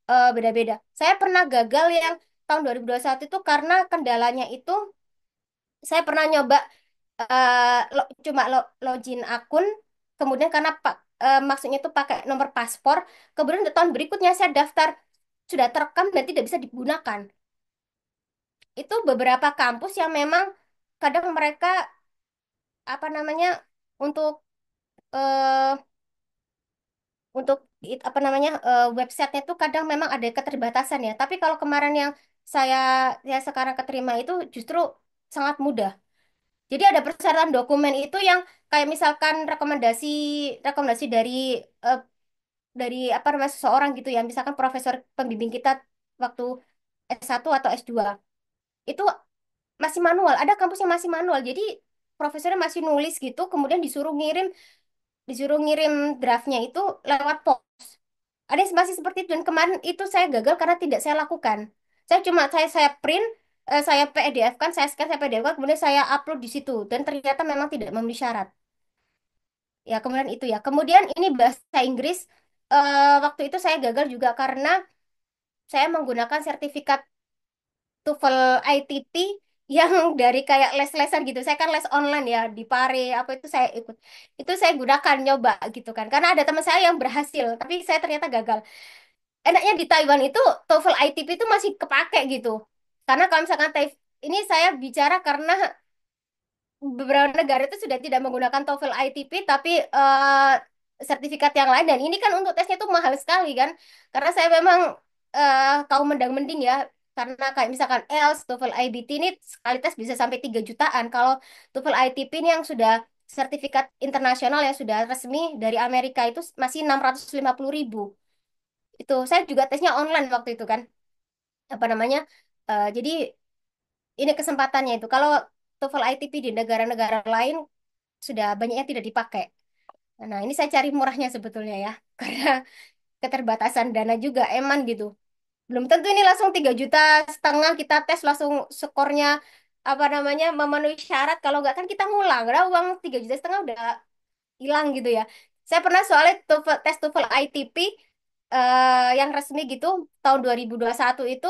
Speaker 2: beda-beda. Saya pernah gagal yang tahun 2021 itu karena kendalanya itu saya pernah nyoba cuma login akun, kemudian karena maksudnya itu pakai nomor paspor, kemudian di tahun berikutnya saya daftar sudah terekam dan tidak bisa digunakan. Itu beberapa kampus yang memang kadang mereka apa namanya untuk eh, apa namanya websitenya tuh kadang memang ada keterbatasan ya. Tapi kalau kemarin yang saya sekarang keterima itu justru sangat mudah. Jadi ada persyaratan dokumen itu yang kayak misalkan rekomendasi rekomendasi eh, dari apa namanya seseorang gitu ya. Misalkan profesor pembimbing kita waktu S1 atau S2 itu masih manual. Ada kampus yang masih manual. Jadi profesornya masih nulis gitu, kemudian disuruh ngirim draftnya itu lewat pos. Ada yang masih seperti itu dan kemarin itu saya gagal karena tidak saya lakukan. Saya print, saya PDF kan, saya scan, saya PDF kan, kemudian saya upload di situ dan ternyata memang tidak memenuhi syarat. Ya, kemudian itu ya. Kemudian ini bahasa Inggris. Waktu itu saya gagal juga karena saya menggunakan sertifikat TOEFL ITT yang dari kayak les-lesan gitu. Saya kan les online ya di Pare apa itu saya ikut. Itu saya gunakan nyoba gitu kan. Karena ada teman saya yang berhasil, tapi saya ternyata gagal. Enaknya di Taiwan itu TOEFL ITP itu masih kepake gitu. Karena kalau misalkan ini saya bicara karena beberapa negara itu sudah tidak menggunakan TOEFL ITP tapi sertifikat yang lain dan ini kan untuk tesnya itu mahal sekali kan karena saya memang kaum mendang-mending ya karena kayak misalkan IELTS, TOEFL IBT ini sekali tes bisa sampai 3 jutaan kalau TOEFL ITP ini yang sudah sertifikat internasional yang sudah resmi dari Amerika itu masih 650.000 itu saya juga tesnya online waktu itu kan apa namanya jadi ini kesempatannya itu kalau TOEFL ITP di negara-negara lain sudah banyak yang tidak dipakai. Nah, ini saya cari murahnya sebetulnya ya, karena keterbatasan dana juga eman gitu. Belum tentu ini langsung 3,5 juta kita tes langsung skornya apa namanya memenuhi syarat. Kalau nggak kan kita ngulang, karena uang 3,5 juta udah hilang gitu ya. Saya pernah soalnya TOEFL, tes TOEFL ITP yang resmi gitu tahun 2021 itu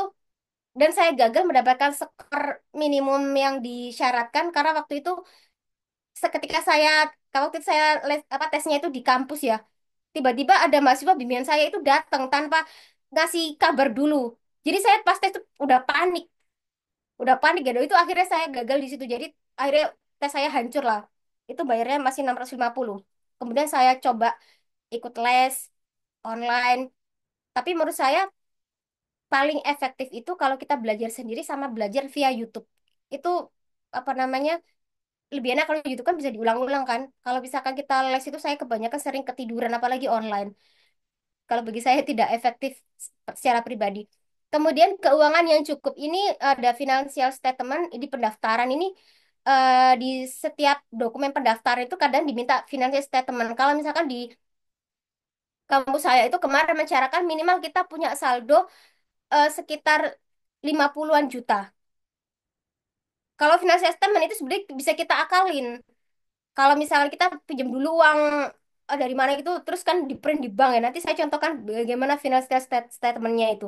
Speaker 2: dan saya gagal mendapatkan skor minimum yang disyaratkan karena waktu itu seketika saya kalau waktu itu saya apa tesnya itu di kampus ya tiba-tiba ada mahasiswa bimbingan saya itu datang tanpa ngasih kabar dulu jadi saya pas tes itu udah panik gitu itu akhirnya saya gagal di situ jadi akhirnya tes saya hancur lah itu bayarnya masih 650 kemudian saya coba ikut les online tapi menurut saya paling efektif itu kalau kita belajar sendiri sama belajar via YouTube itu apa namanya lebih enak kalau YouTube kan bisa diulang-ulang kan. Kalau misalkan kita les itu saya kebanyakan sering ketiduran apalagi online. Kalau bagi saya tidak efektif secara pribadi. Kemudian keuangan yang cukup ini ada financial statement di pendaftaran ini di setiap dokumen pendaftaran itu kadang diminta financial statement. Kalau misalkan di kampus saya itu kemarin mencaratkan minimal kita punya saldo sekitar 50-an juta. Kalau financial statement itu sebenarnya bisa kita akalin. Kalau misalnya kita pinjam dulu uang dari mana itu terus kan di print di bank ya nanti saya contohkan bagaimana financial statementnya itu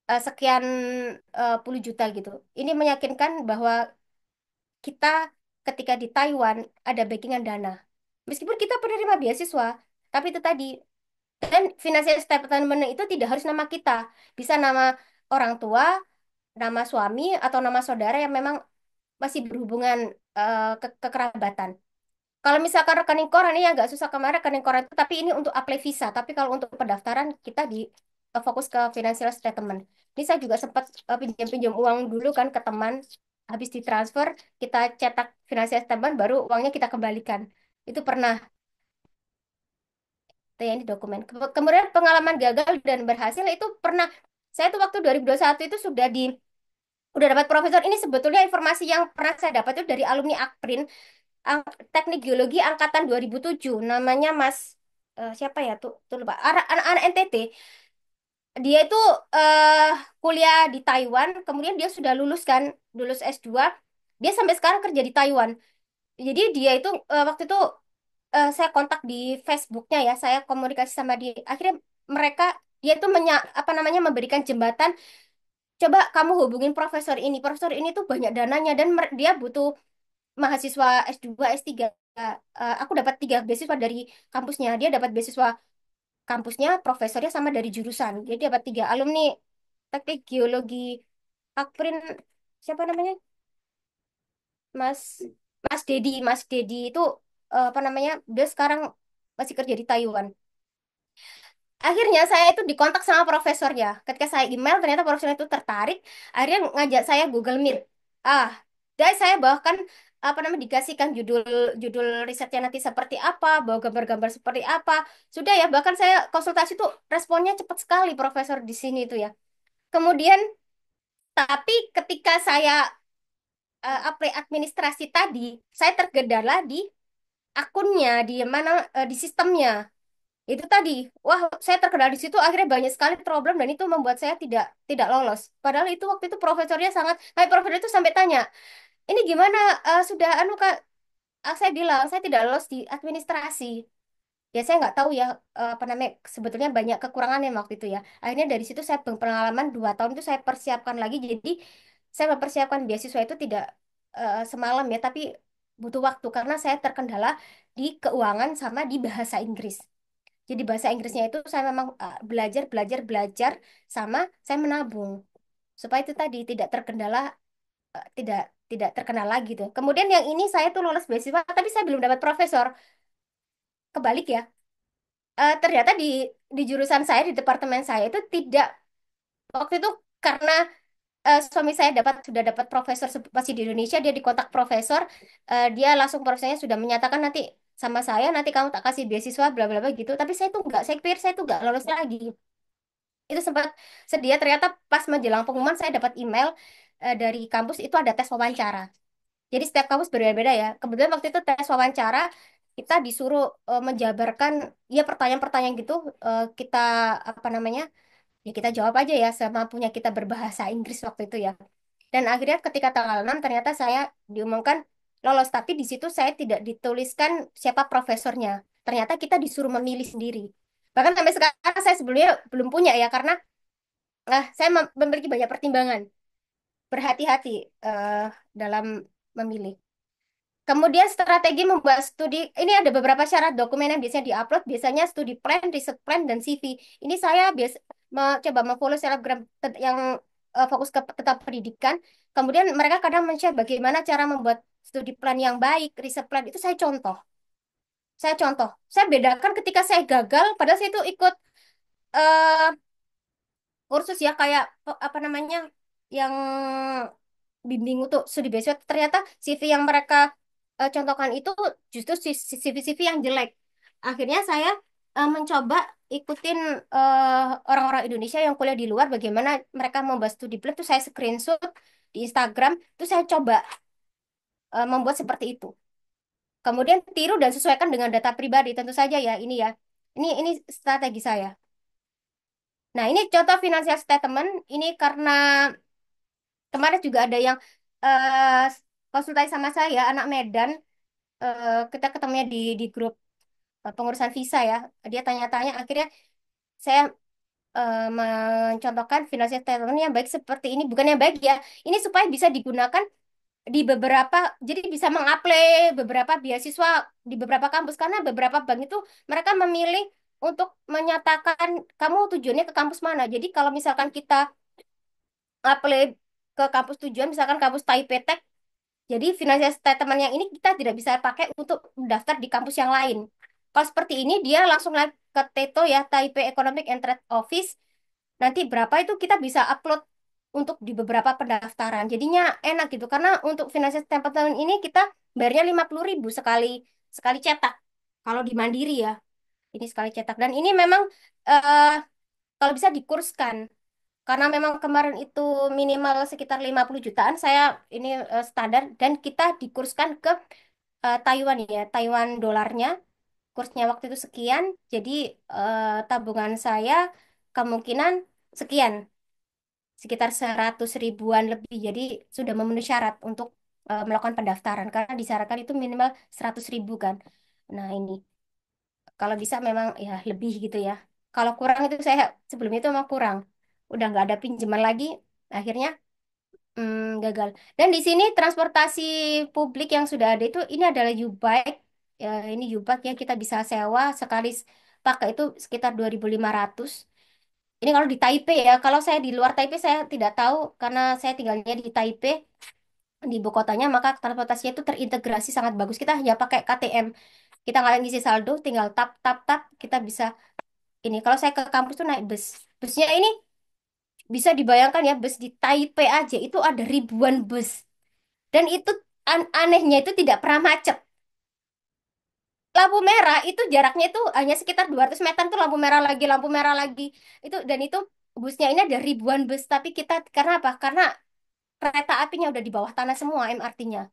Speaker 2: sekian puluh juta gitu ini meyakinkan bahwa kita ketika di Taiwan ada backingan dana meskipun kita penerima beasiswa tapi itu tadi dan financial statement itu tidak harus nama kita bisa nama orang tua nama suami atau nama saudara yang memang masih berhubungan kekerabatan. Kalau misalkan rekening koran ini agak susah kemarin rekening koran itu, tapi ini untuk apply visa. Tapi kalau untuk pendaftaran kita di fokus ke financial statement. Ini saya juga sempat pinjam-pinjam uang dulu kan ke teman. Habis ditransfer, kita cetak financial statement, baru uangnya kita kembalikan. Itu pernah, itu yang di dokumen. Kemudian pengalaman gagal dan berhasil itu pernah. Saya tuh waktu 2021 itu sudah udah dapat profesor. Ini sebetulnya informasi yang pernah saya dapat itu dari alumni Akprin. Teknik Geologi angkatan 2007 namanya Mas siapa ya tuh lupa anak-anak NTT dia itu eh kuliah di Taiwan kemudian dia sudah lulus kan lulus S2 dia sampai sekarang kerja di Taiwan jadi dia itu waktu itu saya kontak di Facebooknya ya saya komunikasi sama dia akhirnya mereka dia itu apa namanya memberikan jembatan coba kamu hubungin profesor ini tuh banyak dananya dan dia butuh mahasiswa S2, S3. Aku dapat 3 beasiswa dari kampusnya. Dia dapat beasiswa kampusnya, profesornya sama dari jurusan. Jadi dapat 3 alumni teknik geologi Akprin. Siapa namanya? Mas Mas Dedi itu apa namanya? Dia sekarang masih kerja di Taiwan. Akhirnya saya itu dikontak sama profesornya. Ketika saya email, ternyata profesornya itu tertarik. Akhirnya ngajak saya Google Meet. Ah, dan saya bahkan apa namanya dikasihkan judul judul risetnya nanti seperti apa, bawa gambar-gambar seperti apa. Sudah ya, bahkan saya konsultasi tuh responnya cepat sekali profesor di sini itu ya. Kemudian, tapi ketika saya apply administrasi tadi, saya tergendala di akunnya, di mana di sistemnya. Itu tadi, wah saya terkenal di situ akhirnya banyak sekali problem dan itu membuat saya tidak lolos. Padahal itu waktu itu profesornya sangat, kayak profesor itu sampai tanya, ini gimana sudah anu Kak, saya bilang saya tidak lolos di administrasi. Ya saya nggak tahu ya apa namanya sebetulnya banyak kekurangan yang waktu itu ya. Akhirnya dari situ saya pengalaman 2 tahun itu saya persiapkan lagi. Jadi saya mempersiapkan beasiswa itu tidak semalam ya, tapi butuh waktu karena saya terkendala di keuangan sama di bahasa Inggris. Jadi bahasa Inggrisnya itu saya memang belajar, belajar, sama saya menabung. Supaya itu tadi tidak terkendala, tidak tidak terkenal lagi tuh. Kemudian yang ini saya tuh lolos beasiswa, tapi saya belum dapat profesor. Kebalik ya. Ternyata di jurusan saya, di departemen saya itu tidak, waktu itu karena suami saya sudah dapat profesor masih di Indonesia, dia dikontak profesor, dia langsung profesornya sudah menyatakan nanti sama saya, nanti kamu tak kasih beasiswa bla bla bla gitu. Tapi saya tuh nggak, saya pikir saya tuh nggak lolos lagi. Itu sempat sedia, ternyata pas menjelang pengumuman saya dapat email dari kampus itu ada tes wawancara. Jadi setiap kampus berbeda-beda ya. Kebetulan waktu itu tes wawancara kita disuruh menjabarkan ya pertanyaan-pertanyaan gitu, kita apa namanya, ya kita jawab aja ya semampunya kita berbahasa Inggris waktu itu ya. Dan akhirnya ketika tanggal 6 ternyata saya diumumkan lolos, tapi di situ saya tidak dituliskan siapa profesornya. Ternyata kita disuruh memilih sendiri. Bahkan sampai sekarang saya sebelumnya belum punya ya, karena saya memiliki banyak pertimbangan, berhati-hati eh, dalam memilih. Kemudian strategi membuat studi, ini ada beberapa syarat dokumen yang biasanya diupload, biasanya studi plan, research plan, dan CV. Ini saya coba memfollow selebgram yang fokus ke tentang pendidikan. Kemudian mereka kadang men-share bagaimana cara membuat studi plan yang baik, research plan itu saya contoh. Saya bedakan ketika saya gagal, padahal saya itu ikut eh, kursus ya kayak apa namanya, yang bimbing untuk studi beasiswa, ternyata CV yang mereka contohkan itu justru CV-CV yang jelek. Akhirnya saya mencoba ikutin orang-orang Indonesia yang kuliah di luar, bagaimana mereka membuat studi plan, itu saya screenshot di Instagram, itu saya coba membuat seperti itu. Kemudian tiru dan sesuaikan dengan data pribadi tentu saja ya, ini ya. Ini strategi saya. Nah, ini contoh financial statement. Ini karena kemarin juga ada yang eh, konsultasi sama saya, anak Medan. Kita ketemunya di grup pengurusan visa ya. Dia tanya-tanya, akhirnya saya mencontohkan financial statement yang baik seperti ini. Bukan yang baik ya, ini supaya bisa digunakan di beberapa, jadi bisa mengapply beberapa beasiswa di beberapa kampus. Karena beberapa bank itu mereka memilih untuk menyatakan kamu tujuannya ke kampus mana. Jadi kalau misalkan kita apply ke kampus tujuan, misalkan kampus Taipei Tech, jadi financial statement yang ini kita tidak bisa pakai untuk mendaftar di kampus yang lain. Kalau seperti ini dia langsung live ke TETO ya, Taipei Economic and Trade Office. Nanti berapa itu kita bisa upload untuk di beberapa pendaftaran. Jadinya enak gitu, karena untuk financial statement ini kita bayarnya 50.000 sekali sekali cetak. Kalau di Mandiri ya, ini sekali cetak. Dan ini memang eh, kalau bisa dikurskan. Karena memang kemarin itu minimal sekitar 50 jutaan, saya ini standar, dan kita dikurskan ke Taiwan ya, Taiwan dolarnya. Kursnya waktu itu sekian, jadi tabungan saya kemungkinan sekian, sekitar 100 ribuan lebih. Jadi sudah memenuhi syarat untuk melakukan pendaftaran, karena disyaratkan itu minimal 100 ribu kan. Nah ini, kalau bisa memang ya lebih gitu ya. Kalau kurang itu saya sebelum itu memang kurang. Udah nggak ada pinjaman lagi, akhirnya gagal. Dan di sini transportasi publik yang sudah ada itu, ini adalah U-Bike. Ya, ini U-Bike yang kita bisa sewa sekali pakai itu sekitar 2.500. Ini kalau di Taipei ya. Kalau saya di luar Taipei saya tidak tahu, karena saya tinggalnya di Taipei, di ibu kotanya, maka transportasinya itu terintegrasi sangat bagus. Kita hanya pakai KTM. Kita nggak ngisi saldo, tinggal tap tap tap, kita bisa ini. Kalau saya ke kampus tuh naik bus. Busnya ini bisa dibayangkan ya, bus di Taipei aja itu ada ribuan bus. Dan itu anehnya itu tidak pernah macet. Lampu merah itu jaraknya itu hanya sekitar 200 meter tuh, lampu merah lagi, lampu merah lagi. Dan itu busnya ini ada ribuan bus, tapi kita karena apa? Karena kereta apinya udah di bawah tanah semua, MRT-nya.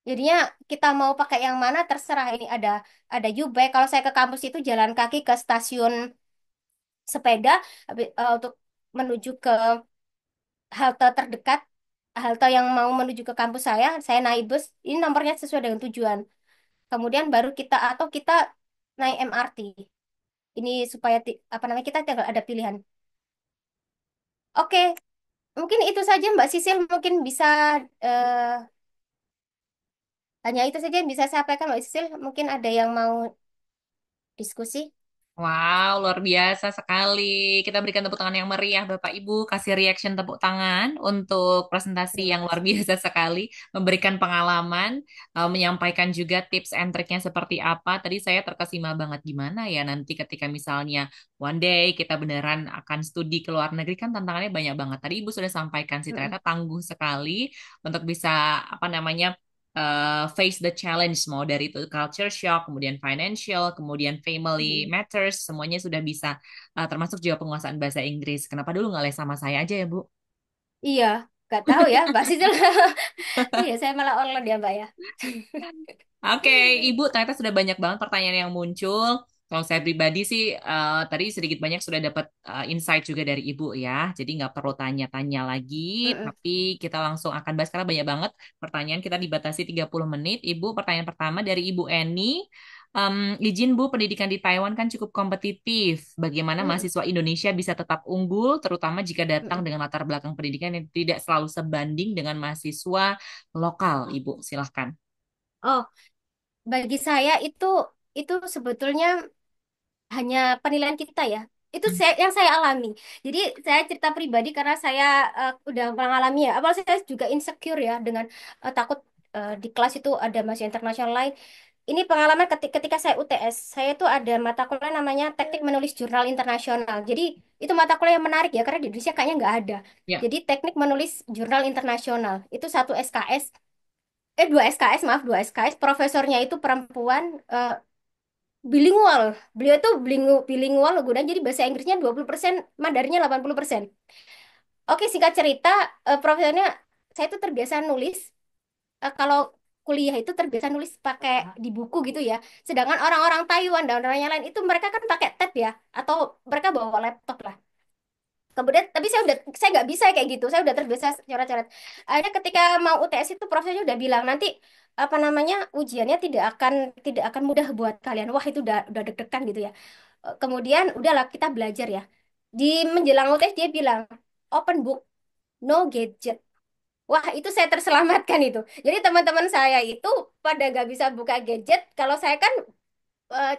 Speaker 2: Jadinya kita mau pakai yang mana terserah. Ini ada U-Bike. Kalau saya ke kampus itu jalan kaki ke stasiun sepeda, untuk menuju ke halte terdekat, halte yang mau menuju ke kampus saya naik bus. Ini nomornya sesuai dengan tujuan. Kemudian baru kita, atau kita naik MRT. Ini supaya apa namanya, kita tinggal ada pilihan. Oke, mungkin itu saja Mbak Sisil, mungkin bisa eh, hanya itu saja yang bisa saya sampaikan Mbak Sisil. Mungkin ada yang mau diskusi.
Speaker 1: Wow, luar biasa sekali. Kita berikan tepuk tangan yang meriah, Bapak Ibu. Kasih reaction tepuk tangan untuk presentasi
Speaker 2: Terima
Speaker 1: yang luar
Speaker 2: kasih.
Speaker 1: biasa sekali. Memberikan pengalaman, menyampaikan juga tips and triknya seperti apa. Tadi saya terkesima banget gimana ya nanti ketika misalnya one day kita beneran akan studi ke luar negeri kan tantangannya banyak banget. Tadi Ibu sudah sampaikan sih
Speaker 2: Mm-mm,
Speaker 1: ternyata tangguh sekali untuk bisa apa namanya face the challenge mau dari itu culture shock, kemudian financial, kemudian family
Speaker 2: mm-mm.
Speaker 1: matters, semuanya sudah bisa termasuk juga penguasaan bahasa Inggris. Kenapa dulu nggak les sama saya aja ya, Bu?
Speaker 2: Iya, nggak tahu ya, Mbak Sisil. Iya, saya malah online ya, Mbak ya.
Speaker 1: Oke, Ibu, ternyata sudah banyak banget pertanyaan yang muncul. Kalau saya pribadi sih, tadi sedikit banyak sudah dapat insight juga dari Ibu ya. Jadi nggak perlu tanya-tanya lagi,
Speaker 2: Mm-mm,
Speaker 1: tapi kita langsung akan bahas karena banyak banget pertanyaan. Kita dibatasi 30 menit. Ibu, pertanyaan pertama dari Ibu Eni. Izin Bu, pendidikan di Taiwan kan cukup kompetitif. Bagaimana
Speaker 2: mm-mm,
Speaker 1: mahasiswa Indonesia bisa tetap unggul, terutama jika datang
Speaker 2: mm-mm.
Speaker 1: dengan latar belakang pendidikan yang tidak selalu sebanding dengan mahasiswa lokal, Ibu? Silahkan.
Speaker 2: Oh, bagi saya itu sebetulnya hanya penilaian kita ya. Itu yang saya alami. Jadi saya cerita pribadi karena saya udah mengalami ya. Awal saya juga insecure ya dengan takut di kelas itu ada mahasiswa internasional lain. Ini pengalaman ketika saya UTS. Saya tuh ada mata kuliah namanya Teknik Menulis Jurnal Internasional. Jadi itu mata kuliah yang menarik ya karena di Indonesia kayaknya nggak ada.
Speaker 1: Ya.
Speaker 2: Jadi Teknik Menulis Jurnal Internasional itu satu SKS. Dua SKS, maaf, dua SKS. Profesornya itu perempuan, bilingual. Beliau itu bilingual guna jadi bahasa Inggrisnya 20%, Mandarinnya 80%. Oke, singkat cerita, profesornya saya itu terbiasa nulis kalau kuliah itu terbiasa nulis pakai di buku gitu ya. Sedangkan orang-orang Taiwan dan orang yang lain itu mereka kan pakai tab ya atau mereka bawa laptop lah. Kemudian, tapi saya nggak bisa kayak gitu. Saya udah terbiasa coret-coret. Akhirnya ketika mau UTS itu profesornya udah bilang nanti apa namanya ujiannya tidak akan mudah buat kalian. Wah itu udah deg-degan gitu ya. Kemudian udahlah kita belajar ya. Di menjelang UTS dia bilang open book, no gadget. Wah itu saya terselamatkan itu. Jadi teman-teman saya itu pada nggak bisa buka gadget. Kalau saya kan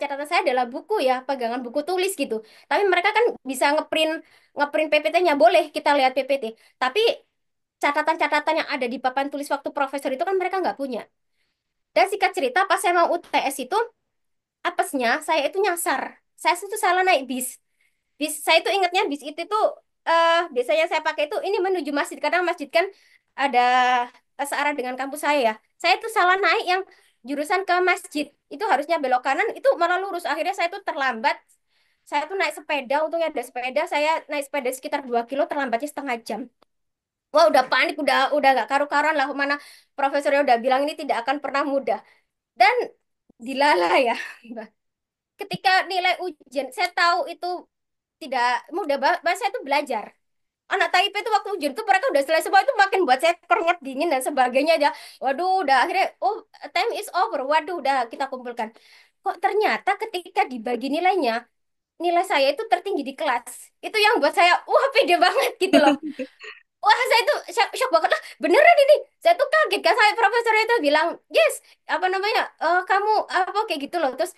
Speaker 2: catatan saya adalah buku ya, pegangan buku tulis gitu. Tapi mereka kan bisa ngeprint ngeprint PPT-nya boleh kita lihat PPT. Tapi catatan-catatan yang ada di papan tulis waktu profesor itu kan mereka nggak punya. Dan singkat cerita pas saya mau UTS itu apesnya saya itu nyasar. Saya itu salah naik bis. Saya itu ingatnya bis itu tuh biasanya saya pakai itu ini menuju masjid. Kadang masjid kan ada searah dengan kampus saya ya. Saya itu salah naik yang jurusan ke masjid. Itu harusnya belok kanan, itu malah lurus. Akhirnya saya tuh terlambat. Saya tuh naik sepeda, untungnya ada sepeda. Saya naik sepeda sekitar 2 kilo, terlambatnya setengah jam. Wah, udah panik, udah gak karu-karuan lah. Mana profesornya udah bilang ini tidak akan pernah mudah. Dan dilala ya. Ketika nilai ujian, saya tahu itu tidak mudah. Saya itu belajar. Anak TIP itu waktu ujian itu mereka udah selesai semua itu makin buat saya keringat dingin dan sebagainya aja. Waduh, udah akhirnya oh time is over. Waduh, udah kita kumpulkan. Kok ternyata ketika dibagi nilainya, nilai saya itu tertinggi di kelas. Itu yang buat saya wah pede banget gitu loh. Wah, saya tuh shock banget lah. Beneran ini. Saya tuh kaget kan saya profesornya itu bilang, "Yes, apa namanya? Kamu apa kayak gitu loh." Terus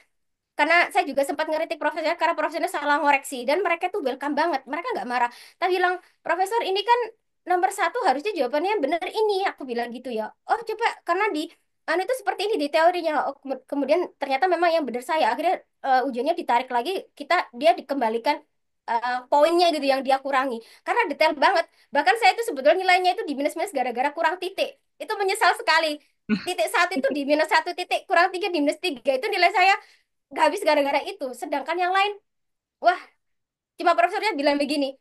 Speaker 2: karena saya juga sempat ngeritik profesornya karena profesornya salah ngoreksi dan mereka tuh welcome banget, mereka nggak marah tapi bilang profesor ini kan nomor satu harusnya jawabannya yang bener ini, aku bilang gitu ya. Oh coba karena di anu itu seperti ini di teorinya. Oh, kemudian ternyata memang yang bener saya akhirnya ujiannya ditarik lagi, dia dikembalikan poinnya gitu yang dia kurangi karena detail banget. Bahkan saya itu sebetulnya nilainya itu di minus minus gara-gara kurang titik, itu menyesal sekali. Titik satu itu di minus satu titik, kurang tiga di minus tiga, itu nilai saya nggak habis gara-gara itu. Sedangkan yang lain, wah, cuma profesornya bilang begini,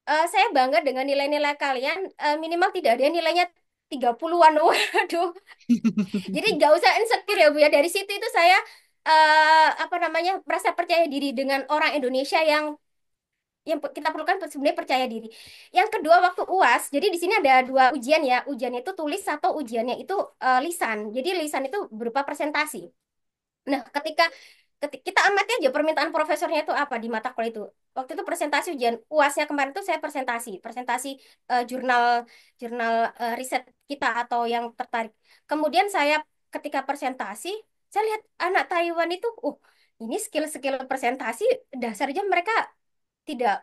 Speaker 2: saya bangga dengan nilai-nilai kalian, minimal tidak ada yang nilainya 30-an." Waduh, jadi nggak usah insecure ya Bu ya. Dari situ itu saya apa namanya merasa percaya diri dengan orang Indonesia yang kita perlukan sebenarnya percaya diri. Yang kedua waktu UAS, jadi di sini ada dua ujian ya. Ujiannya itu tulis atau ujiannya itu lisan. Jadi lisan itu berupa presentasi. Nah, kita amati aja permintaan profesornya itu apa di mata kuliah itu. Waktu itu presentasi ujian UASnya kemarin tuh saya presentasi jurnal jurnal riset kita atau yang tertarik. Kemudian saya ketika presentasi, saya lihat anak Taiwan itu, ini skill-skill presentasi dasarnya mereka tidak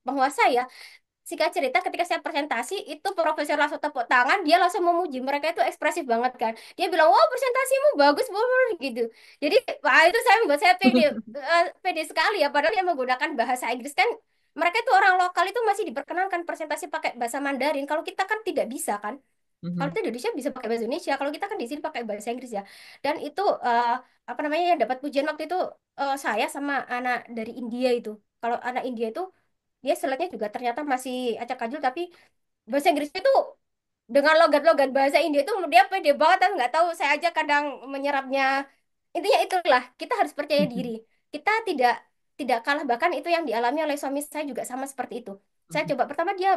Speaker 2: menguasai ya. Singkat cerita, ketika saya presentasi, itu profesor langsung tepuk tangan, dia langsung memuji. Mereka itu ekspresif banget kan. Dia bilang, wow presentasimu bagus, bagus gitu. Jadi, wah itu saya membuat saya pede, pede sekali ya. Padahal yang menggunakan bahasa Inggris kan, mereka itu orang lokal itu masih diperkenankan presentasi pakai bahasa Mandarin. Kalau kita kan tidak bisa kan. Kalau
Speaker 1: Mhm,
Speaker 2: di Indonesia bisa pakai bahasa Indonesia. Kalau kita kan di sini pakai bahasa Inggris ya. Dan itu, apa namanya, yang dapat pujian waktu itu saya sama anak dari India itu. Kalau anak India itu dia slide-nya juga ternyata masih acak-acul tapi bahasa Inggrisnya tuh dengan logat-logat bahasa India itu dia pede banget dan nggak tahu saya aja kadang menyerapnya. Intinya itulah, kita harus percaya diri.
Speaker 1: mhm,
Speaker 2: Kita tidak kalah, bahkan itu yang dialami oleh suami saya juga sama seperti itu. Saya
Speaker 1: mhm,
Speaker 2: coba pertama dia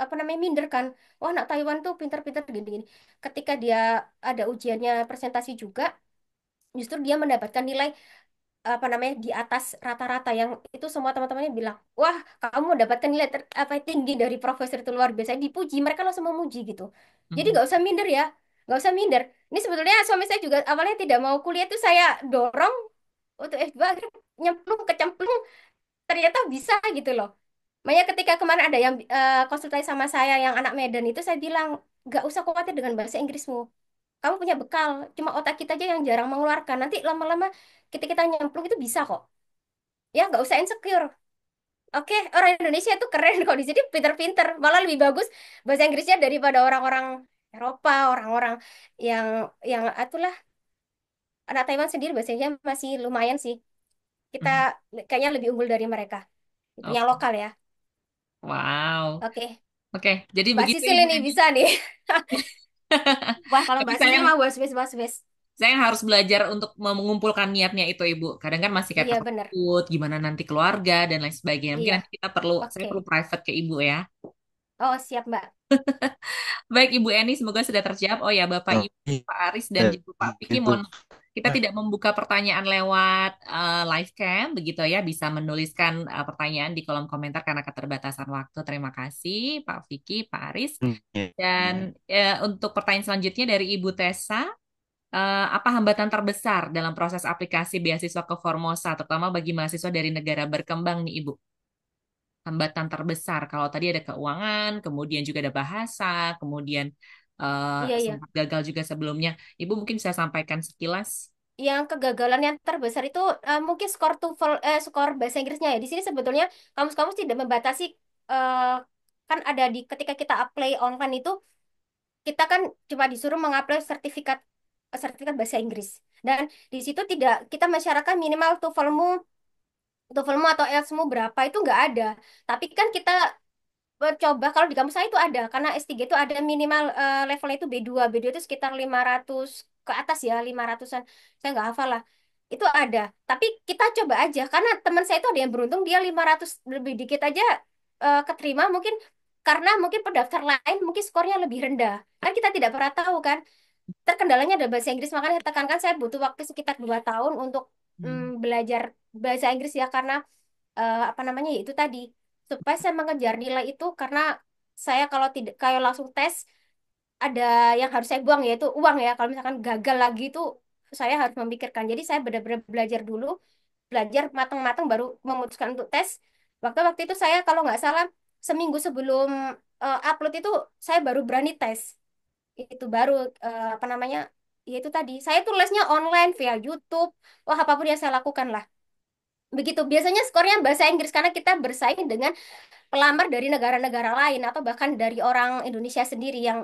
Speaker 2: apa namanya minder kan, wah anak Taiwan tuh pintar-pintar gini-gini. Ketika dia ada ujiannya presentasi juga, justru dia mendapatkan nilai apa namanya di atas rata-rata, yang itu semua teman-temannya bilang, wah kamu mendapatkan nilai apa tinggi dari profesor itu luar biasa, dipuji, mereka langsung memuji gitu. Jadi
Speaker 1: mhm,
Speaker 2: nggak usah minder ya, nggak usah minder. Ini sebetulnya suami saya juga awalnya tidak mau kuliah, itu saya dorong untuk S2, akhirnya nyemplung kecemplung, ternyata bisa gitu loh. Makanya ketika kemarin ada yang konsultasi sama saya yang anak Medan itu, saya bilang nggak usah khawatir dengan bahasa Inggrismu, kamu punya bekal, cuma otak kita aja yang jarang mengeluarkan, nanti lama-lama kita nyemplung itu bisa kok. Ya nggak usah insecure. Oke, orang Indonesia itu keren kok di sini, pinter-pinter, malah lebih bagus bahasa Inggrisnya daripada orang-orang Eropa, orang-orang yang itulah, anak Taiwan sendiri bahasanya masih lumayan sih. Kita
Speaker 1: mhm.
Speaker 2: kayaknya lebih unggul dari mereka. Itu yang
Speaker 1: Oke.
Speaker 2: lokal ya.
Speaker 1: Wow.
Speaker 2: Oke,
Speaker 1: Oke, jadi
Speaker 2: Mbak
Speaker 1: begitu
Speaker 2: Sisil
Speaker 1: Ibu
Speaker 2: ini
Speaker 1: Eni.
Speaker 2: bisa nih. Wah, kalau
Speaker 1: Tapi
Speaker 2: Mbak Sisil mah was wes was wes.
Speaker 1: saya harus belajar untuk mengumpulkan niatnya itu Ibu. Kadang kan masih kayak
Speaker 2: Iya bener.
Speaker 1: takut gimana nanti keluarga dan lain sebagainya. Mungkin
Speaker 2: Iya.
Speaker 1: nanti kita perlu, saya
Speaker 2: Oke.
Speaker 1: perlu private ke Ibu ya.
Speaker 2: Oh siap Mbak.
Speaker 1: Baik Ibu Eni, semoga sudah terjawab. Oh ya, Bapak
Speaker 3: Oh,
Speaker 1: Ibu, Pak Aris dan
Speaker 3: iya,
Speaker 1: juga Pak Piki,
Speaker 3: itu.
Speaker 1: mohon kita tidak membuka pertanyaan lewat live cam, begitu ya. Bisa menuliskan pertanyaan di kolom komentar karena keterbatasan waktu. Terima kasih Pak Piki, Pak Aris.
Speaker 3: Iya.
Speaker 1: Dan untuk pertanyaan selanjutnya dari Ibu Tessa, apa hambatan terbesar dalam proses aplikasi beasiswa ke Formosa, terutama bagi mahasiswa dari negara berkembang nih Ibu? Hambatan terbesar. Kalau tadi ada keuangan, kemudian juga ada bahasa, kemudian
Speaker 2: Iya iya.
Speaker 1: sempat gagal juga sebelumnya. Ibu mungkin bisa sampaikan sekilas.
Speaker 2: Yang kegagalan yang terbesar itu mungkin skor TOEFL, skor bahasa Inggrisnya ya. Di sini sebetulnya kamus-kamus tidak membatasi, eh, kan ada di ketika kita apply online itu, kita kan cuma disuruh mengapply sertifikat sertifikat bahasa Inggris. Dan di situ tidak kita mensyaratkan minimal TOEFLmu atau IELTS-mu berapa itu nggak ada. Tapi kan kita coba, kalau di kampus saya itu ada, karena S3 itu ada minimal levelnya itu B2. B2 itu sekitar 500 ke atas ya, 500-an. Saya nggak hafal lah. Itu ada. Tapi kita coba aja, karena teman saya itu ada yang beruntung dia 500 lebih dikit aja keterima, mungkin karena mungkin pendaftar lain mungkin skornya lebih rendah. Kan kita tidak pernah tahu kan. Terkendalanya ada bahasa Inggris, makanya tekankan saya butuh waktu sekitar 2 tahun untuk
Speaker 1: Hmm.
Speaker 2: belajar bahasa Inggris ya, karena apa namanya ya itu tadi, supaya saya mengejar nilai itu, karena saya kalau tidak kayak langsung tes ada yang harus saya buang yaitu uang ya, kalau misalkan gagal lagi itu saya harus memikirkan. Jadi saya benar-benar belajar dulu, belajar matang-matang baru memutuskan untuk tes. Waktu-waktu itu saya kalau nggak salah seminggu sebelum upload itu saya baru berani tes. Itu baru apa namanya, ya itu tadi saya tuh lesnya online via YouTube, wah apapun yang saya lakukan lah. Begitu biasanya skornya bahasa Inggris, karena kita bersaing dengan pelamar dari negara-negara lain atau bahkan dari orang Indonesia sendiri yang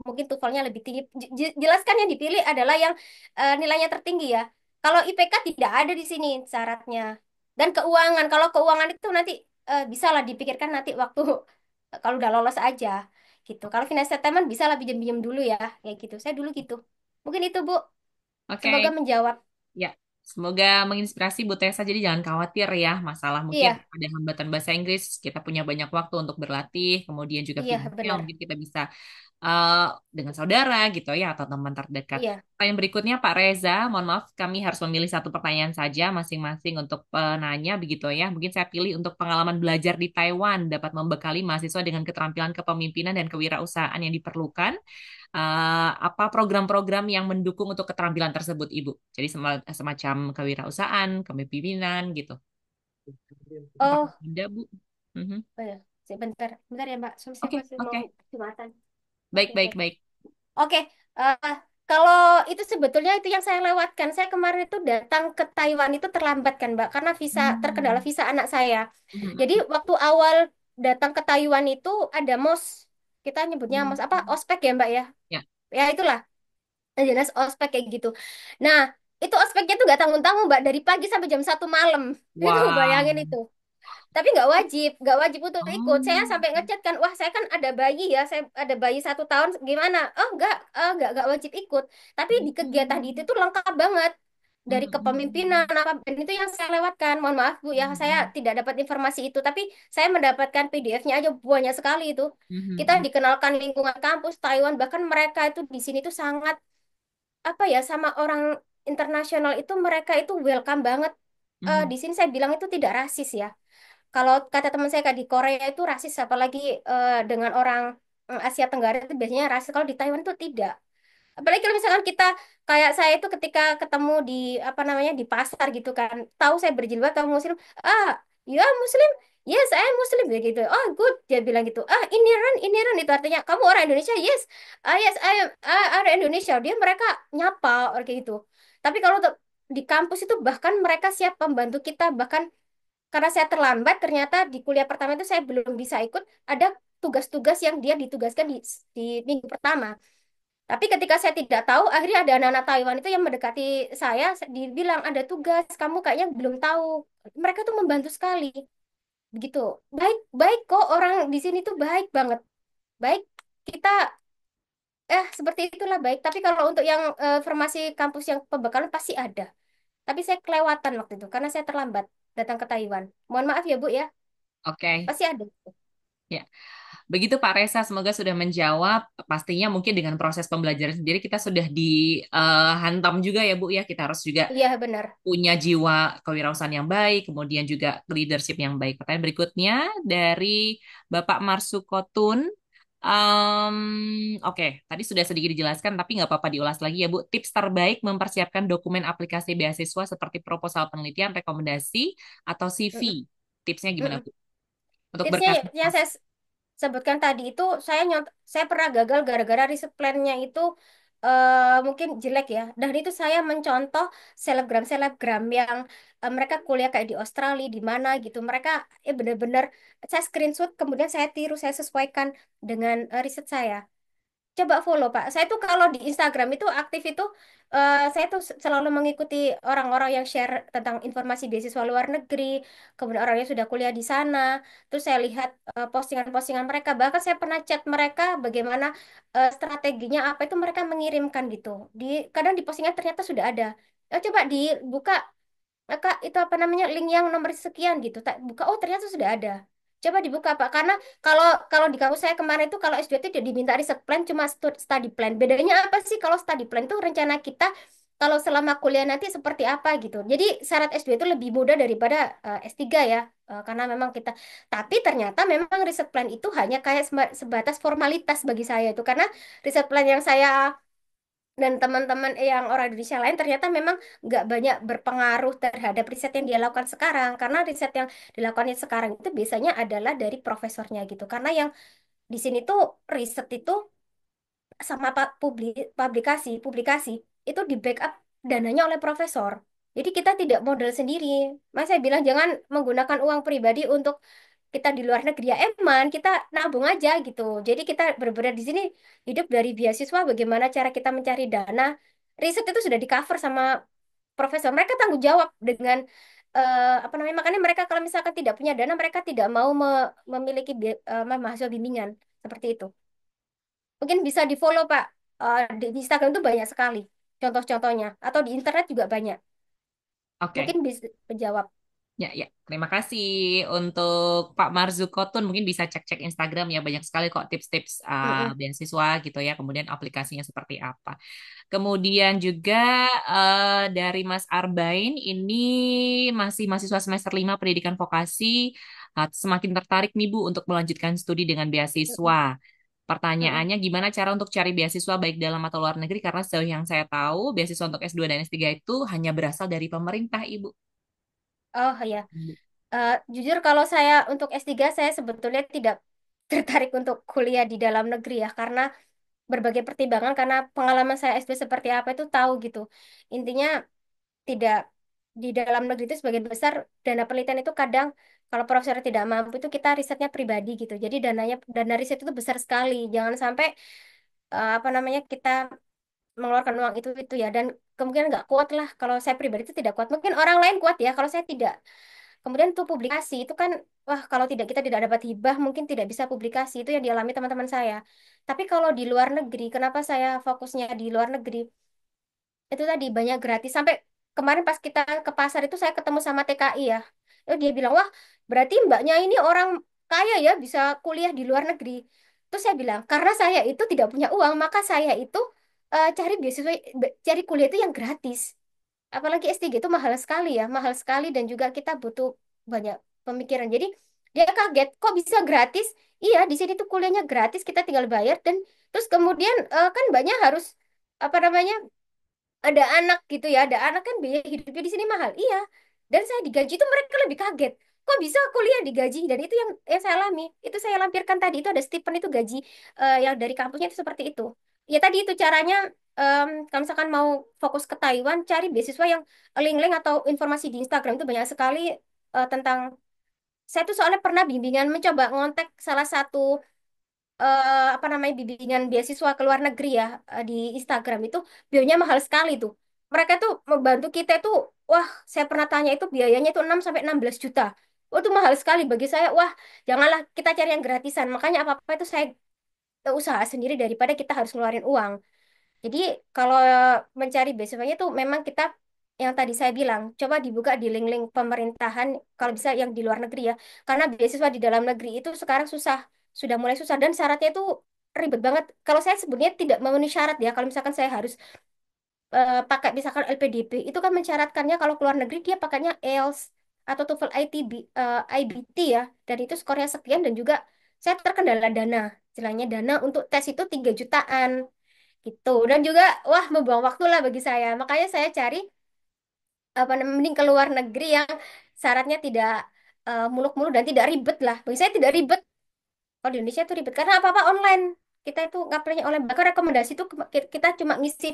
Speaker 2: mungkin TOEFL-nya lebih tinggi. Jelaskan yang dipilih adalah yang nilainya tertinggi ya. Kalau IPK tidak ada di sini syaratnya. Dan keuangan, kalau keuangan itu nanti bisa lah dipikirkan nanti waktu kalau udah lolos aja gitu. Kalau finance statement bisa lah pinjam-pinjam dulu ya, kayak gitu. Saya dulu gitu. Mungkin itu Bu. Semoga
Speaker 1: Oke,
Speaker 2: menjawab.
Speaker 1: ya. Semoga menginspirasi Bu Tessa. Jadi jangan khawatir ya, masalah mungkin
Speaker 2: Iya,
Speaker 1: ada hambatan bahasa Inggris. Kita punya banyak waktu untuk berlatih, kemudian juga
Speaker 2: iya
Speaker 1: finansial
Speaker 2: benar.
Speaker 1: mungkin kita bisa eh, dengan saudara gitu ya atau teman terdekat.
Speaker 2: Iya.
Speaker 1: Pertanyaan berikutnya Pak Reza, mohon maaf kami harus memilih satu pertanyaan saja masing-masing untuk penanya begitu ya. Mungkin saya pilih untuk pengalaman belajar di Taiwan dapat membekali mahasiswa dengan keterampilan kepemimpinan dan kewirausahaan yang diperlukan. Apa program-program yang mendukung untuk keterampilan tersebut, Ibu? Jadi semacam kewirausahaan, kepemimpinan gitu. Apakah
Speaker 2: Oh,
Speaker 1: ada, Bu? Mhm.
Speaker 2: oh ya. Sebentar, bentar ya Mbak. Soalnya saya
Speaker 1: Oke,
Speaker 2: masih mau
Speaker 1: oke.
Speaker 2: jumatan. Oke,
Speaker 1: Baik,
Speaker 2: oke.
Speaker 1: baik, baik.
Speaker 2: Oke, kalau itu sebetulnya itu yang saya lewatkan. Saya kemarin itu datang ke Taiwan itu terlambat kan, Mbak, karena visa terkendala
Speaker 1: Hmm.
Speaker 2: visa anak saya. Jadi
Speaker 1: Mhm.
Speaker 2: waktu awal datang ke Taiwan itu ada MOS, kita nyebutnya MOS apa?
Speaker 1: Hmm.
Speaker 2: Ospek ya, Mbak ya?
Speaker 1: Ya,
Speaker 2: Ya itulah, jelas ospek kayak gitu. Nah, itu ospeknya tuh nggak tanggung-tanggung, Mbak, dari pagi sampai jam 1 malam. Itu
Speaker 1: wow.
Speaker 2: bayangin itu. Tapi nggak wajib untuk ikut. Saya
Speaker 1: Oh,
Speaker 2: sampai ngechat kan, wah saya kan ada bayi ya, saya ada bayi 1 tahun, gimana? Oh nggak wajib ikut. Tapi di kegiatan itu
Speaker 1: hmm.
Speaker 2: tuh lengkap banget. Dari kepemimpinan
Speaker 1: Hmm.
Speaker 2: apa dan itu yang saya lewatkan. Mohon maaf Bu ya, saya
Speaker 1: Hmm.
Speaker 2: tidak dapat informasi itu, tapi saya mendapatkan PDF-nya aja banyak sekali itu. Kita
Speaker 1: Hmm.
Speaker 2: dikenalkan lingkungan kampus Taiwan, bahkan mereka itu di sini tuh sangat apa ya sama orang internasional itu mereka itu welcome banget.
Speaker 1: Hmm.
Speaker 2: Di sini saya bilang itu tidak rasis ya. Kalau kata teman saya kayak di Korea itu rasis, apalagi dengan orang Asia Tenggara itu biasanya rasis. Kalau di Taiwan itu tidak. Apalagi kalau misalkan kita kayak saya itu ketika ketemu di apa namanya di pasar gitu kan, tahu saya berjilbab, tahu Muslim, ah, ya Muslim, yes, saya Muslim dia gitu. Oh good, dia bilang gitu. Ah ini Ran itu artinya kamu orang Indonesia, yes, yes, I orang Indonesia. Dia mereka nyapa orang kayak gitu. Tapi kalau di kampus itu bahkan mereka siap membantu kita bahkan karena saya terlambat, ternyata di kuliah pertama itu saya belum bisa ikut. Ada tugas-tugas yang dia ditugaskan di minggu pertama. Tapi ketika saya tidak tahu, akhirnya ada anak-anak Taiwan itu yang mendekati saya, dibilang ada tugas, kamu kayaknya belum tahu. Mereka tuh membantu sekali, begitu. Baik, baik kok orang di sini tuh baik banget. Baik, kita seperti itulah baik. Tapi kalau untuk yang formasi kampus yang pembekalan pasti ada. Tapi saya kelewatan waktu itu karena saya terlambat datang ke Taiwan. Mohon maaf ya Bu ya,
Speaker 1: Oke.
Speaker 2: pasti ada.
Speaker 1: Ya. Begitu Pak Resa, semoga sudah menjawab. Pastinya mungkin dengan proses pembelajaran sendiri kita sudah dihantam juga ya Bu ya. Kita harus juga
Speaker 2: Iya benar.
Speaker 1: punya jiwa kewirausahaan yang baik, kemudian juga leadership yang baik. Pertanyaan berikutnya dari Bapak Marsukotun. Oke, tadi sudah sedikit dijelaskan, tapi nggak apa-apa diulas lagi ya Bu. Tips terbaik mempersiapkan dokumen aplikasi beasiswa seperti proposal penelitian, rekomendasi, atau CV.
Speaker 2: Mm-mm.
Speaker 1: Tipsnya gimana
Speaker 2: Mm-mm.
Speaker 1: Bu? Untuk
Speaker 2: Tipsnya
Speaker 1: berkas.
Speaker 2: yang saya sebutkan tadi itu saya pernah gagal gara-gara riset plan-nya itu mungkin jelek ya. Dan itu saya mencontoh selebgram-selebgram yang mereka kuliah kayak di Australia di mana gitu. Mereka benar-benar saya screenshot kemudian saya tiru, saya sesuaikan dengan riset saya. Coba follow Pak. Saya tuh kalau di Instagram itu aktif itu saya tuh selalu mengikuti orang-orang yang share tentang informasi beasiswa luar negeri, kemudian orang yang sudah kuliah di sana. Terus saya lihat postingan-postingan mereka. Bahkan saya pernah chat mereka bagaimana strateginya apa itu mereka mengirimkan gitu. Kadang di postingan ternyata sudah ada. Coba dibuka Kak, itu apa namanya link yang nomor sekian gitu. Tak buka, oh ternyata sudah ada. Coba dibuka Pak, karena kalau kalau di kampus saya kemarin itu kalau S2 itu tidak diminta riset plan, cuma study plan. Bedanya apa sih kalau study plan itu rencana kita kalau selama kuliah nanti seperti apa gitu. Jadi syarat S2 itu lebih mudah daripada S3 ya. Karena memang kita, tapi ternyata memang riset plan itu hanya kayak sebatas formalitas bagi saya itu. Karena riset plan yang saya dan teman-teman yang orang Indonesia lain ternyata memang nggak banyak berpengaruh terhadap riset yang dia lakukan sekarang karena riset yang dilakukan sekarang itu biasanya adalah dari profesornya gitu karena yang di sini tuh riset itu sama publikasi publikasi itu di backup dananya oleh profesor jadi kita tidak modal sendiri. Mas saya bilang jangan menggunakan uang pribadi untuk kita di luar negeri ya eman kita nabung aja gitu jadi kita benar-benar di sini hidup dari beasiswa bagaimana cara kita mencari dana riset itu sudah di cover sama profesor mereka tanggung jawab dengan apa namanya makanya mereka kalau misalkan tidak punya dana mereka tidak mau memiliki mahasiswa bimbingan seperti itu mungkin bisa di follow Pak. Di Instagram itu banyak sekali contoh-contohnya atau di internet juga banyak
Speaker 1: Oke.
Speaker 2: mungkin bisa menjawab.
Speaker 1: Ya, ya. Terima kasih untuk Pak Marzukotun. Mungkin bisa cek-cek Instagram ya. Banyak sekali kok tips-tips
Speaker 2: Mm-mm,
Speaker 1: beasiswa gitu ya. Kemudian aplikasinya seperti apa. Kemudian juga dari Mas Arbain ini masih mahasiswa semester 5 pendidikan vokasi. Semakin tertarik nih Bu untuk melanjutkan studi dengan
Speaker 2: mm-mm,
Speaker 1: beasiswa.
Speaker 2: mm-mm.
Speaker 1: Pertanyaannya gimana cara untuk cari beasiswa baik dalam atau luar negeri? Karena sejauh yang saya tahu, beasiswa untuk S2 dan S3 itu hanya berasal dari pemerintah, Ibu.
Speaker 2: Oh ya. Jujur kalau saya untuk S3 saya sebetulnya tidak tertarik untuk kuliah di dalam negeri ya karena berbagai pertimbangan karena pengalaman saya SD seperti apa itu tahu gitu. Intinya tidak di dalam negeri itu sebagian besar dana penelitian itu kadang kalau profesor tidak mampu itu kita risetnya pribadi gitu. Jadi dana riset itu besar sekali. Jangan sampai apa namanya kita mengeluarkan uang itu ya dan kemungkinan nggak kuat lah kalau saya pribadi itu tidak kuat. Mungkin orang lain kuat ya kalau saya tidak. Kemudian untuk publikasi itu kan, wah kalau kita tidak dapat hibah, mungkin tidak bisa publikasi. Itu yang dialami teman-teman saya. Tapi kalau di luar negeri, kenapa saya fokusnya di luar negeri? Itu tadi banyak gratis. Sampai kemarin pas kita ke pasar itu saya ketemu sama TKI ya. Dia bilang, wah berarti mbaknya ini orang kaya ya bisa kuliah di luar negeri. Terus saya bilang, karena saya itu tidak punya uang, maka saya itu cari beasiswa, cari kuliah itu yang gratis. Apalagi S3 itu mahal sekali ya, mahal sekali dan juga kita butuh banyak pemikiran. Jadi dia kaget, kok bisa gratis? Iya, di sini tuh kuliahnya gratis, kita tinggal bayar dan terus kemudian kan banyak harus apa namanya ada anak gitu ya, ada anak kan biaya hidupnya di sini mahal. Iya, dan saya digaji itu mereka lebih kaget. Kok bisa kuliah digaji? Dan itu yang saya alami. Itu saya lampirkan tadi itu ada stipend itu gaji yang dari kampusnya itu seperti itu. Ya tadi itu caranya kalau misalkan mau fokus ke Taiwan, cari beasiswa yang link-link atau informasi di Instagram itu banyak sekali tentang saya tuh soalnya pernah bimbingan mencoba ngontek salah satu apa namanya bimbingan beasiswa ke luar negeri ya di Instagram itu biayanya mahal sekali tuh. Mereka tuh membantu kita itu wah saya pernah tanya itu biayanya itu 6 sampai 16 juta. Oh, itu mahal sekali bagi saya. Wah, janganlah kita cari yang gratisan. Makanya apa-apa itu saya usaha sendiri daripada kita harus ngeluarin uang. Jadi kalau mencari beasiswanya tuh memang kita yang tadi saya bilang, coba dibuka di link-link pemerintahan kalau bisa yang di luar negeri ya. Karena beasiswa di dalam negeri itu sekarang susah, sudah mulai susah dan syaratnya itu ribet banget. Kalau saya sebenarnya tidak memenuhi syarat ya, kalau misalkan saya harus pakai misalkan LPDP, itu kan mensyaratkannya kalau keluar negeri dia pakainya IELTS atau TOEFL IBT ya. Dan itu skornya sekian dan juga saya terkendala dana. Istilahnya dana untuk tes itu 3 jutaan gitu dan juga wah membuang waktu lah bagi saya makanya saya cari apa namanya mending ke luar negeri yang syaratnya tidak muluk-muluk dan tidak ribet lah bagi saya tidak ribet kalau di Indonesia itu ribet karena apa-apa online kita itu ngapainnya online bahkan rekomendasi itu kita cuma ngisi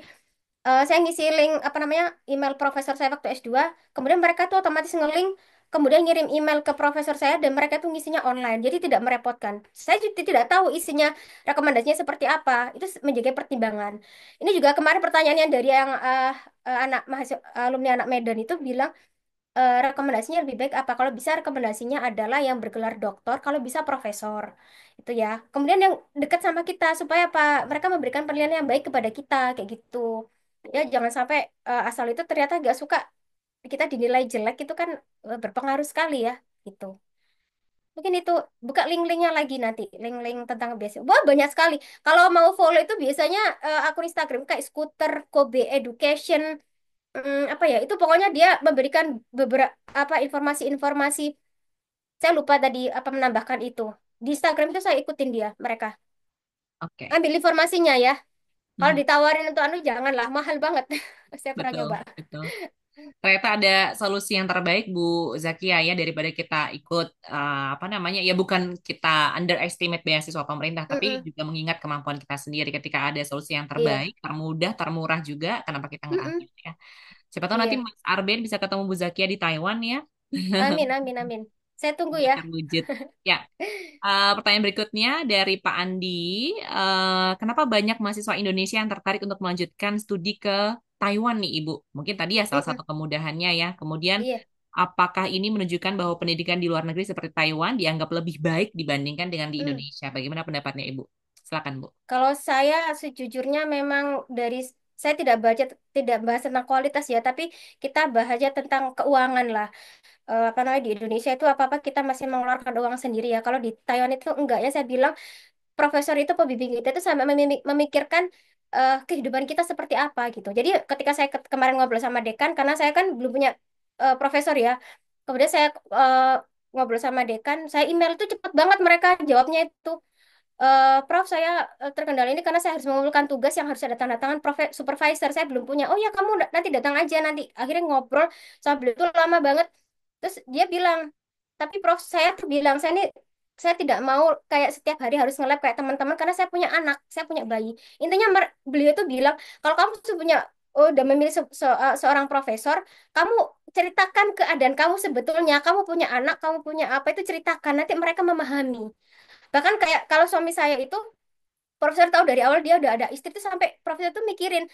Speaker 2: saya ngisi link apa namanya email profesor saya waktu S2 kemudian mereka tuh otomatis nge-link kemudian ngirim email ke profesor saya dan mereka tuh ngisinya online jadi tidak merepotkan saya juga tidak tahu isinya rekomendasinya seperti apa itu menjadi pertimbangan ini juga kemarin pertanyaannya dari yang anak mahasiswa alumni anak Medan itu bilang rekomendasinya lebih baik apa kalau bisa rekomendasinya adalah yang bergelar doktor kalau bisa profesor itu ya kemudian yang dekat sama kita supaya apa mereka memberikan penilaian yang baik kepada kita kayak gitu ya jangan sampai asal itu ternyata gak suka kita dinilai jelek itu kan berpengaruh sekali ya gitu mungkin itu buka link-linknya lagi nanti link-link tentang beasiswa wah banyak sekali kalau mau follow itu biasanya akun Instagram kayak Scooter Kobe Education apa ya itu pokoknya dia memberikan beberapa apa informasi-informasi saya lupa tadi apa menambahkan itu di Instagram itu saya ikutin dia mereka
Speaker 1: Oke.
Speaker 2: ambil informasinya ya kalau
Speaker 1: Mhm.
Speaker 2: ditawarin untuk anu janganlah mahal banget saya pernah
Speaker 1: Betul,
Speaker 2: coba.
Speaker 1: betul. Ternyata ada solusi yang terbaik Bu Zakia ya daripada kita ikut apa namanya ya bukan kita underestimate beasiswa pemerintah tapi
Speaker 2: Mm-mm.
Speaker 1: juga mengingat kemampuan kita sendiri ketika ada solusi yang
Speaker 2: Iya.
Speaker 1: terbaik, termudah, termurah juga kenapa kita nggak ambil
Speaker 2: Mm-mm.
Speaker 1: ya. Siapa tahu nanti
Speaker 2: Iya.
Speaker 1: Mas Arben bisa ketemu Bu Zakia di Taiwan ya.
Speaker 2: Amin, amin, amin. Saya tunggu
Speaker 1: Semoga
Speaker 2: ya.
Speaker 1: terwujud. Ya, pertanyaan berikutnya dari Pak Andi. Kenapa banyak mahasiswa Indonesia yang tertarik untuk melanjutkan studi ke Taiwan nih, Ibu? Mungkin tadi ya salah
Speaker 2: Mm-mm.
Speaker 1: satu kemudahannya ya. Kemudian,
Speaker 2: Iya.
Speaker 1: apakah ini menunjukkan bahwa pendidikan di luar negeri seperti Taiwan dianggap lebih baik dibandingkan dengan di
Speaker 2: Mm.
Speaker 1: Indonesia? Bagaimana pendapatnya, Ibu? Silakan, Bu.
Speaker 2: Kalau saya sejujurnya memang dari saya tidak bahas tentang kualitas ya, tapi kita bahas aja tentang keuangan lah. Apa namanya di Indonesia itu apa-apa kita masih mengeluarkan uang sendiri ya. Kalau di Taiwan itu enggak ya, saya bilang profesor itu pembimbing kita itu sampai memikirkan kehidupan kita seperti apa gitu. Jadi ketika saya kemarin ngobrol sama dekan, karena saya kan belum punya profesor ya. Kemudian saya ngobrol sama dekan, saya email itu cepat banget mereka jawabnya itu. Prof, saya terkendala ini karena saya harus mengumpulkan tugas yang harus ada tanda tangan supervisor. Saya belum punya. Oh ya, kamu nanti datang aja nanti. Akhirnya ngobrol sama beliau itu lama banget. Terus dia bilang, tapi Prof, saya tuh bilang saya tidak mau kayak setiap hari harus nge-lab kayak teman-teman karena saya punya anak, saya punya bayi. Intinya beliau tuh bilang, kalau kamu tuh punya udah memilih seorang profesor, kamu ceritakan keadaan kamu sebetulnya, kamu punya anak, kamu punya apa itu ceritakan, nanti mereka memahami. Bahkan kayak kalau suami saya itu profesor tahu dari awal dia udah ada istri tuh sampai profesor tuh mikirin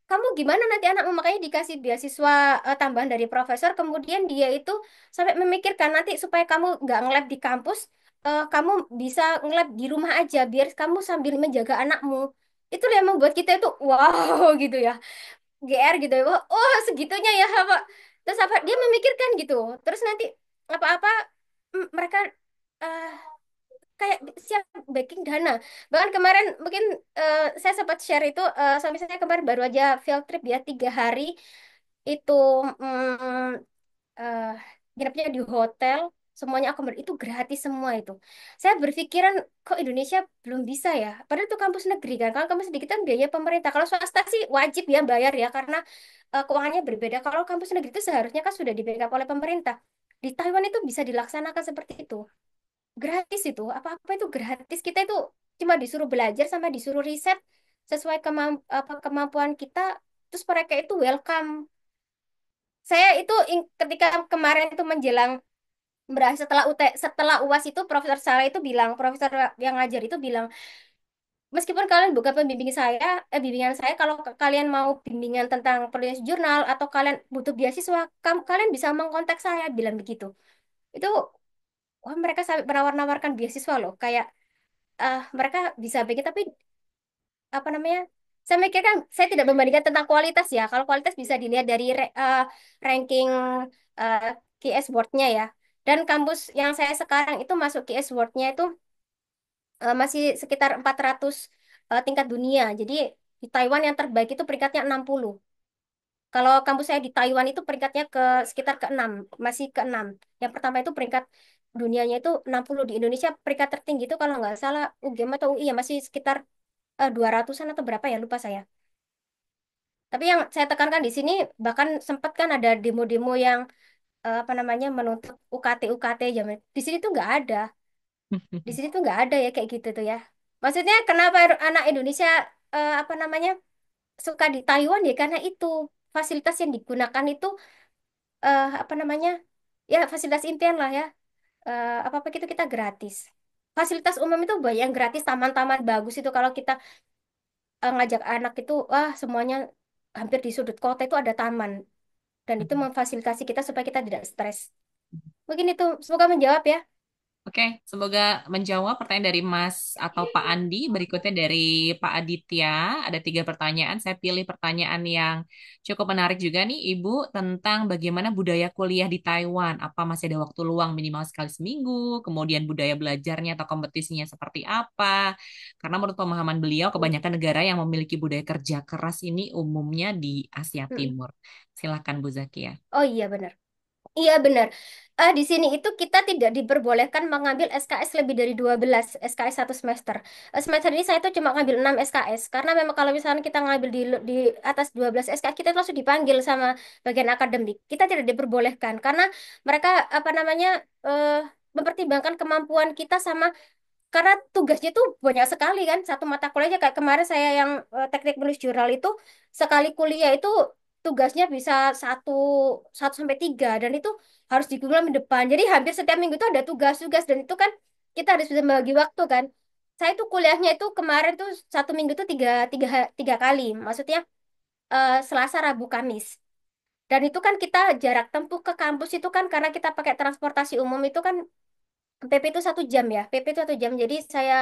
Speaker 2: kamu gimana nanti anakmu makanya dikasih beasiswa tambahan dari profesor kemudian dia itu sampai memikirkan nanti supaya kamu nggak ngelab di kampus kamu bisa ngelab di rumah aja biar kamu sambil menjaga anakmu itu yang membuat kita itu wow gitu ya GR gitu ya oh segitunya ya Pak terus apa dia memikirkan gitu terus nanti apa-apa mereka eh, kayak siap backing dana. Bahkan kemarin mungkin saya sempat share itu suami saya kemarin baru aja field trip ya 3 hari itu mm, eh, nginepnya di hotel semuanya akomodasi itu gratis semua itu. Saya berpikiran kok Indonesia belum bisa ya. Padahal itu kampus negeri kan. Kalau kampus negeri kan biaya pemerintah. Kalau swasta sih wajib ya bayar ya karena keuangannya berbeda. Kalau kampus negeri itu seharusnya kan sudah di backup oleh pemerintah. Di Taiwan itu bisa dilaksanakan seperti itu gratis itu apa-apa itu gratis kita itu cuma disuruh belajar sama disuruh riset sesuai kemampuan kita terus mereka itu welcome saya itu ketika kemarin itu menjelang berakhir setelah UAS itu profesor saya itu bilang profesor yang ngajar itu bilang meskipun kalian bukan pembimbing saya bimbingan saya kalau kalian mau bimbingan tentang penulis jurnal atau kalian butuh beasiswa kalian bisa mengkontak saya bilang begitu itu wah mereka sampai menawar-nawarkan beasiswa loh kayak mereka bisa bikin tapi apa namanya saya mikir kan saya tidak membandingkan tentang kualitas ya kalau kualitas bisa dilihat dari ranking uh, QS World-nya ya dan kampus yang saya sekarang itu masuk QS World-nya itu masih sekitar 400 tingkat dunia jadi di Taiwan yang terbaik itu peringkatnya 60 kalau kampus saya di Taiwan itu peringkatnya ke sekitar ke-6 masih ke-6 yang pertama itu peringkat dunianya itu 60 di Indonesia peringkat tertinggi itu kalau nggak salah UGM atau UI ya masih sekitar 200-an atau berapa ya lupa saya. Tapi yang saya tekankan di sini bahkan sempat kan ada demo-demo yang apa namanya menuntut UKT zaman. Di sini tuh nggak ada. Di sini tuh nggak ada ya kayak gitu tuh ya. Maksudnya kenapa anak Indonesia apa namanya suka di Taiwan ya karena itu fasilitas yang digunakan itu apa namanya ya fasilitas impian lah ya. Apa-apa gitu kita gratis. Fasilitas umum itu banyak yang gratis, taman-taman bagus itu kalau kita ngajak anak itu wah semuanya hampir di sudut kota itu ada taman dan itu memfasilitasi kita supaya kita tidak stres. Mungkin itu semoga menjawab ya.
Speaker 1: Oke, semoga menjawab pertanyaan dari Mas atau Pak Andi. Berikutnya dari Pak Aditya, ada 3 pertanyaan. Saya pilih pertanyaan yang cukup menarik juga nih, Ibu, tentang bagaimana budaya kuliah di Taiwan. Apa masih ada waktu luang minimal sekali seminggu? Kemudian budaya belajarnya atau kompetisinya seperti apa? Karena menurut pemahaman beliau, kebanyakan negara yang memiliki budaya kerja keras ini umumnya di Asia
Speaker 2: Mm-mm.
Speaker 1: Timur. Silakan Bu Zakia.
Speaker 2: Oh iya benar. Iya benar. Di sini itu kita tidak diperbolehkan mengambil SKS lebih dari 12 SKS 1 semester. Semester ini saya tuh cuma ngambil 6 SKS karena memang kalau misalnya kita ngambil di atas 12 SKS kita langsung dipanggil sama bagian akademik. Kita tidak diperbolehkan karena mereka apa namanya eh, mempertimbangkan kemampuan kita sama karena tugasnya tuh banyak sekali kan satu mata kuliahnya kayak kemarin saya yang teknik menulis jurnal itu sekali kuliah itu tugasnya bisa satu 1 sampai 3 dan itu harus dikumpulkan di depan jadi hampir setiap minggu itu ada tugas-tugas dan itu kan kita harus bisa membagi waktu kan saya tuh kuliahnya itu kemarin tuh 1 minggu tuh tiga kali maksudnya Selasa Rabu Kamis dan itu kan kita jarak tempuh ke kampus itu kan karena kita pakai transportasi umum itu kan PP itu 1 jam ya. PP itu 1 jam. Jadi saya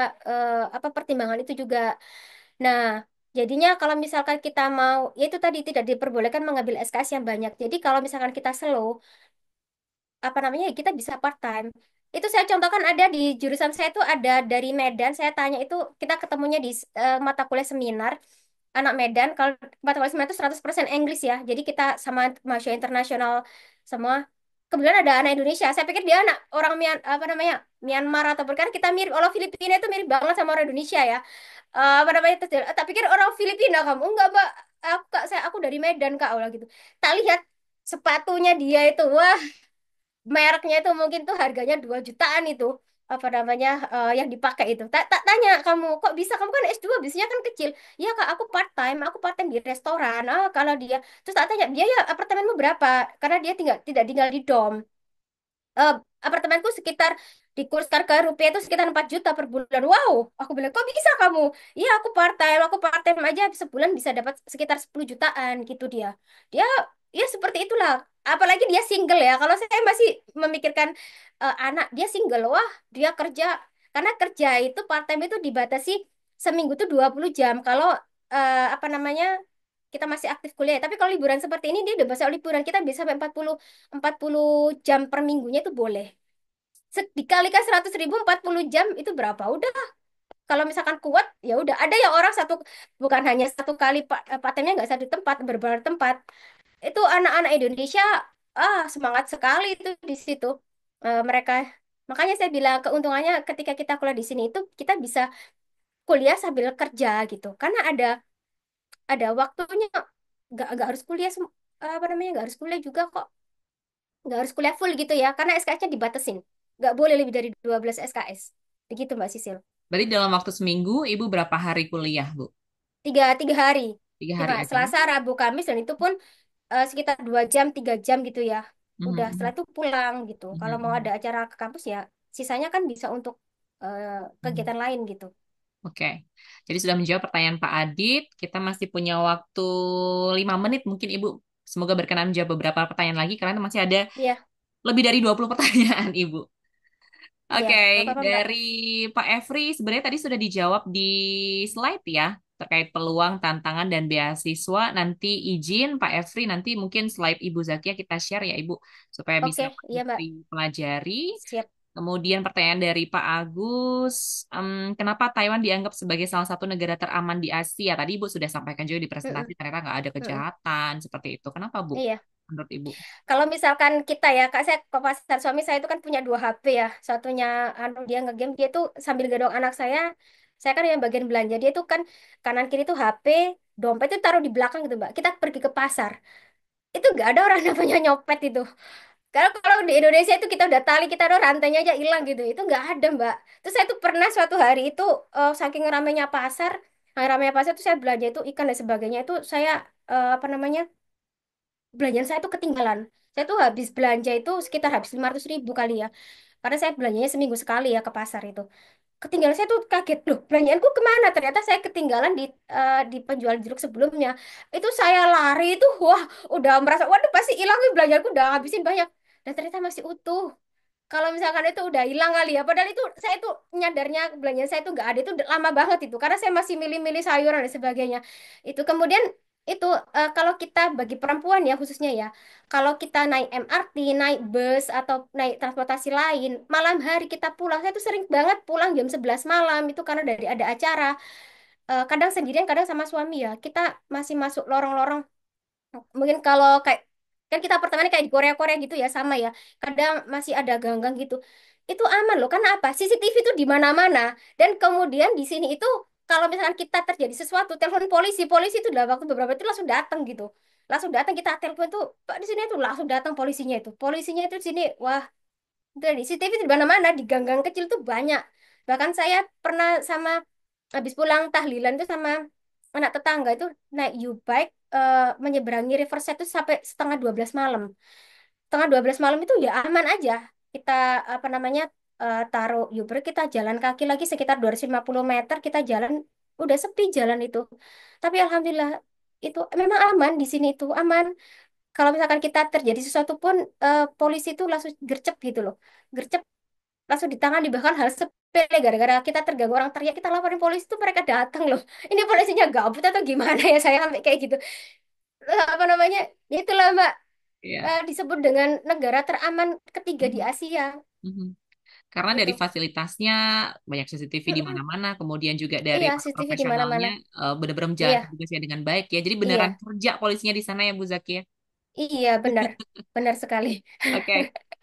Speaker 2: apa pertimbangan itu juga. Nah, Jadinya kalau misalkan kita mau, ya itu tadi tidak diperbolehkan mengambil SKS yang banyak. Jadi kalau misalkan kita slow, apa namanya, ya kita bisa part time. Itu saya contohkan ada di jurusan saya itu ada dari Medan. Saya tanya itu kita ketemunya di mata kuliah seminar anak Medan. Kalau mata kuliah seminar itu 100% English ya. Jadi kita sama mahasiswa internasional semua. Kemudian ada anak Indonesia. Saya pikir dia anak orang apa namanya, Myanmar atau kan kita mirip. Kalau Filipina itu mirip banget sama orang Indonesia ya. Apa namanya itu? Tak pikir orang Filipina kamu. Enggak, Mbak. Aku kak aku dari Medan kak, ulah gitu. Tak lihat sepatunya dia itu. Wah, mereknya itu mungkin tuh harganya 2 jutaan itu, apa namanya, yang dipakai itu. Tak tanya, kamu kok bisa, kamu kan S2 biasanya kan kecil. Ya kak, aku part time di restoran. Kalau dia, terus tak tanya dia, ya apartemenmu berapa, karena dia tidak tinggal di dom. eh, Apartemenku sekitar dikurs harga rupiah itu sekitar 4 juta per bulan. Wow, aku bilang, kok bisa kamu? Iya, aku part time aja sebulan bisa dapat sekitar 10 jutaan gitu dia. Dia ya seperti itulah. Apalagi dia single ya. Kalau saya masih memikirkan anak, dia single. Wah, dia kerja, karena kerja itu part time itu dibatasi seminggu tuh 20 jam. Kalau apa namanya, kita masih aktif kuliah. Tapi kalau liburan seperti ini dia udah masa liburan, kita bisa sampai 40 jam per minggunya itu boleh. Dikalikan 100.000 40 jam itu berapa? Udah, kalau misalkan kuat ya udah. Ada yang orang satu, bukan hanya satu kali patennya, nggak satu tempat, berbagai tempat. Itu anak-anak Indonesia semangat sekali itu di situ. Mereka, makanya saya bilang keuntungannya ketika kita kuliah di sini itu kita bisa kuliah sambil kerja gitu. Karena ada waktunya, nggak harus kuliah apa namanya, nggak harus kuliah juga kok, nggak harus kuliah full gitu ya, karena SKS-nya dibatasin, nggak boleh lebih dari 12 SKS begitu Mbak Sisil.
Speaker 1: Berarti dalam waktu seminggu Ibu berapa hari kuliah, Bu?
Speaker 2: Tiga hari,
Speaker 1: 3 hari aja.
Speaker 2: Selasa Rabu Kamis, dan itu pun sekitar 2 jam 3 jam gitu ya. Udah setelah
Speaker 1: Mhm,
Speaker 2: itu pulang gitu,
Speaker 1: mhm,
Speaker 2: kalau mau
Speaker 1: mhm.
Speaker 2: ada acara ke kampus ya sisanya kan bisa untuk
Speaker 1: Mhm.
Speaker 2: kegiatan lain gitu.
Speaker 1: Oke, jadi sudah menjawab pertanyaan Pak Adit. Kita masih punya waktu 5 menit mungkin Ibu. Semoga berkenan menjawab beberapa pertanyaan lagi karena masih ada
Speaker 2: Iya,
Speaker 1: lebih dari 20 pertanyaan Ibu.
Speaker 2: iya,
Speaker 1: Oke,
Speaker 2: nggak apa-apa Mbak.
Speaker 1: dari Pak Efri sebenarnya tadi sudah dijawab di slide ya terkait peluang, tantangan dan beasiswa. Nanti izin Pak Efri nanti mungkin slide Ibu Zakia kita share ya Ibu supaya bisa
Speaker 2: Oke,
Speaker 1: Pak
Speaker 2: iya Mbak,
Speaker 1: Efri pelajari.
Speaker 2: siap.
Speaker 1: Kemudian pertanyaan dari Pak Agus, kenapa Taiwan dianggap sebagai salah satu negara teraman di Asia? Tadi Ibu sudah sampaikan juga di presentasi
Speaker 2: Mm-mm,
Speaker 1: ternyata nggak ada
Speaker 2: mm-mm.
Speaker 1: kejahatan seperti itu. Kenapa Bu?
Speaker 2: Iya.
Speaker 1: Menurut Ibu?
Speaker 2: Kalau misalkan kita ya, Kak, saya ke pasar, suami saya itu kan punya 2 HP ya. Satunya anu dia ngegame, dia tuh sambil gendong anak saya kan yang bagian belanja. Dia tuh kan kanan kiri tuh HP, dompet itu taruh di belakang gitu, Mbak. Kita pergi ke pasar, itu nggak ada orang namanya nyopet itu. Karena kalau di Indonesia itu kita udah tali, kita ada rantainya aja hilang gitu. Itu nggak ada, Mbak. Terus saya tuh pernah suatu hari itu saking ramenya pasar tuh saya belanja itu ikan dan sebagainya itu saya apa namanya, belanjaan saya tuh ketinggalan. Saya tuh habis belanja itu sekitar habis 500.000 kali ya. Karena saya belanjanya seminggu sekali ya ke pasar itu. Ketinggalan, saya tuh kaget, loh belanjaanku kemana? Ternyata saya ketinggalan di penjual jeruk sebelumnya. Itu saya lari itu, wah udah merasa, waduh pasti hilang nih, belanjaanku udah habisin banyak. Dan ternyata masih utuh. Kalau misalkan itu udah hilang kali ya, padahal itu saya tuh nyadarnya belanjaan saya tuh nggak ada itu udah lama banget itu, karena saya masih milih-milih sayuran dan sebagainya. Itu kemudian itu kalau kita bagi perempuan ya khususnya ya, kalau kita naik MRT, naik bus atau naik transportasi lain, malam hari kita pulang, saya tuh sering banget pulang jam 11 malam itu karena dari ada acara. Kadang sendirian, kadang sama suami ya. Kita masih masuk lorong-lorong. Mungkin kalau kayak, kan kita pertemanan kayak di Korea-Korea gitu ya, sama ya. Kadang masih ada gang-gang gitu. Itu aman loh. Karena apa? CCTV itu di mana-mana. Dan kemudian di sini itu kalau misalkan kita terjadi sesuatu, telepon polisi, polisi itu dalam waktu beberapa itu langsung datang gitu. Langsung datang, kita telepon tuh, Pak di sini tuh langsung datang polisinya itu. Polisinya itu di sini, wah, dari CCTV di mana-mana, di gang-gang kecil tuh banyak. Bahkan saya pernah sama, habis pulang tahlilan itu sama anak tetangga itu naik U-Bike menyeberangi Riverside itu sampai setengah 12 malam. Setengah 12 malam itu ya aman aja. Kita apa namanya, taruh U-Bike, kita jalan kaki lagi sekitar 250 meter, kita jalan, udah sepi jalan itu. Tapi alhamdulillah itu memang aman, di sini itu aman. Kalau misalkan kita terjadi sesuatu pun polisi itu langsung gercep gitu loh. Gercep, langsung ditangani, bahal hal sepele sepele gara-gara kita terganggu orang teriak kita laporin polisi tuh mereka datang loh. Ini polisinya gabut atau gimana ya saya sampai kayak gitu. Apa namanya? Itulah Mbak,
Speaker 1: Iya.
Speaker 2: disebut dengan negara teraman ketiga di
Speaker 1: Mhm.
Speaker 2: Asia
Speaker 1: Mhm. Karena dari
Speaker 2: gitu.
Speaker 1: fasilitasnya banyak CCTV di
Speaker 2: Mm-mm.
Speaker 1: mana-mana, kemudian juga dari
Speaker 2: Iya,
Speaker 1: para
Speaker 2: CCTV di
Speaker 1: profesionalnya
Speaker 2: mana-mana.
Speaker 1: benar-benar menjalankan
Speaker 2: Iya,
Speaker 1: tugasnya dengan baik ya. Jadi beneran
Speaker 2: iya,
Speaker 1: kerja polisinya di sana ya Bu Zaki ya.
Speaker 2: iya benar, benar sekali.
Speaker 1: Oke.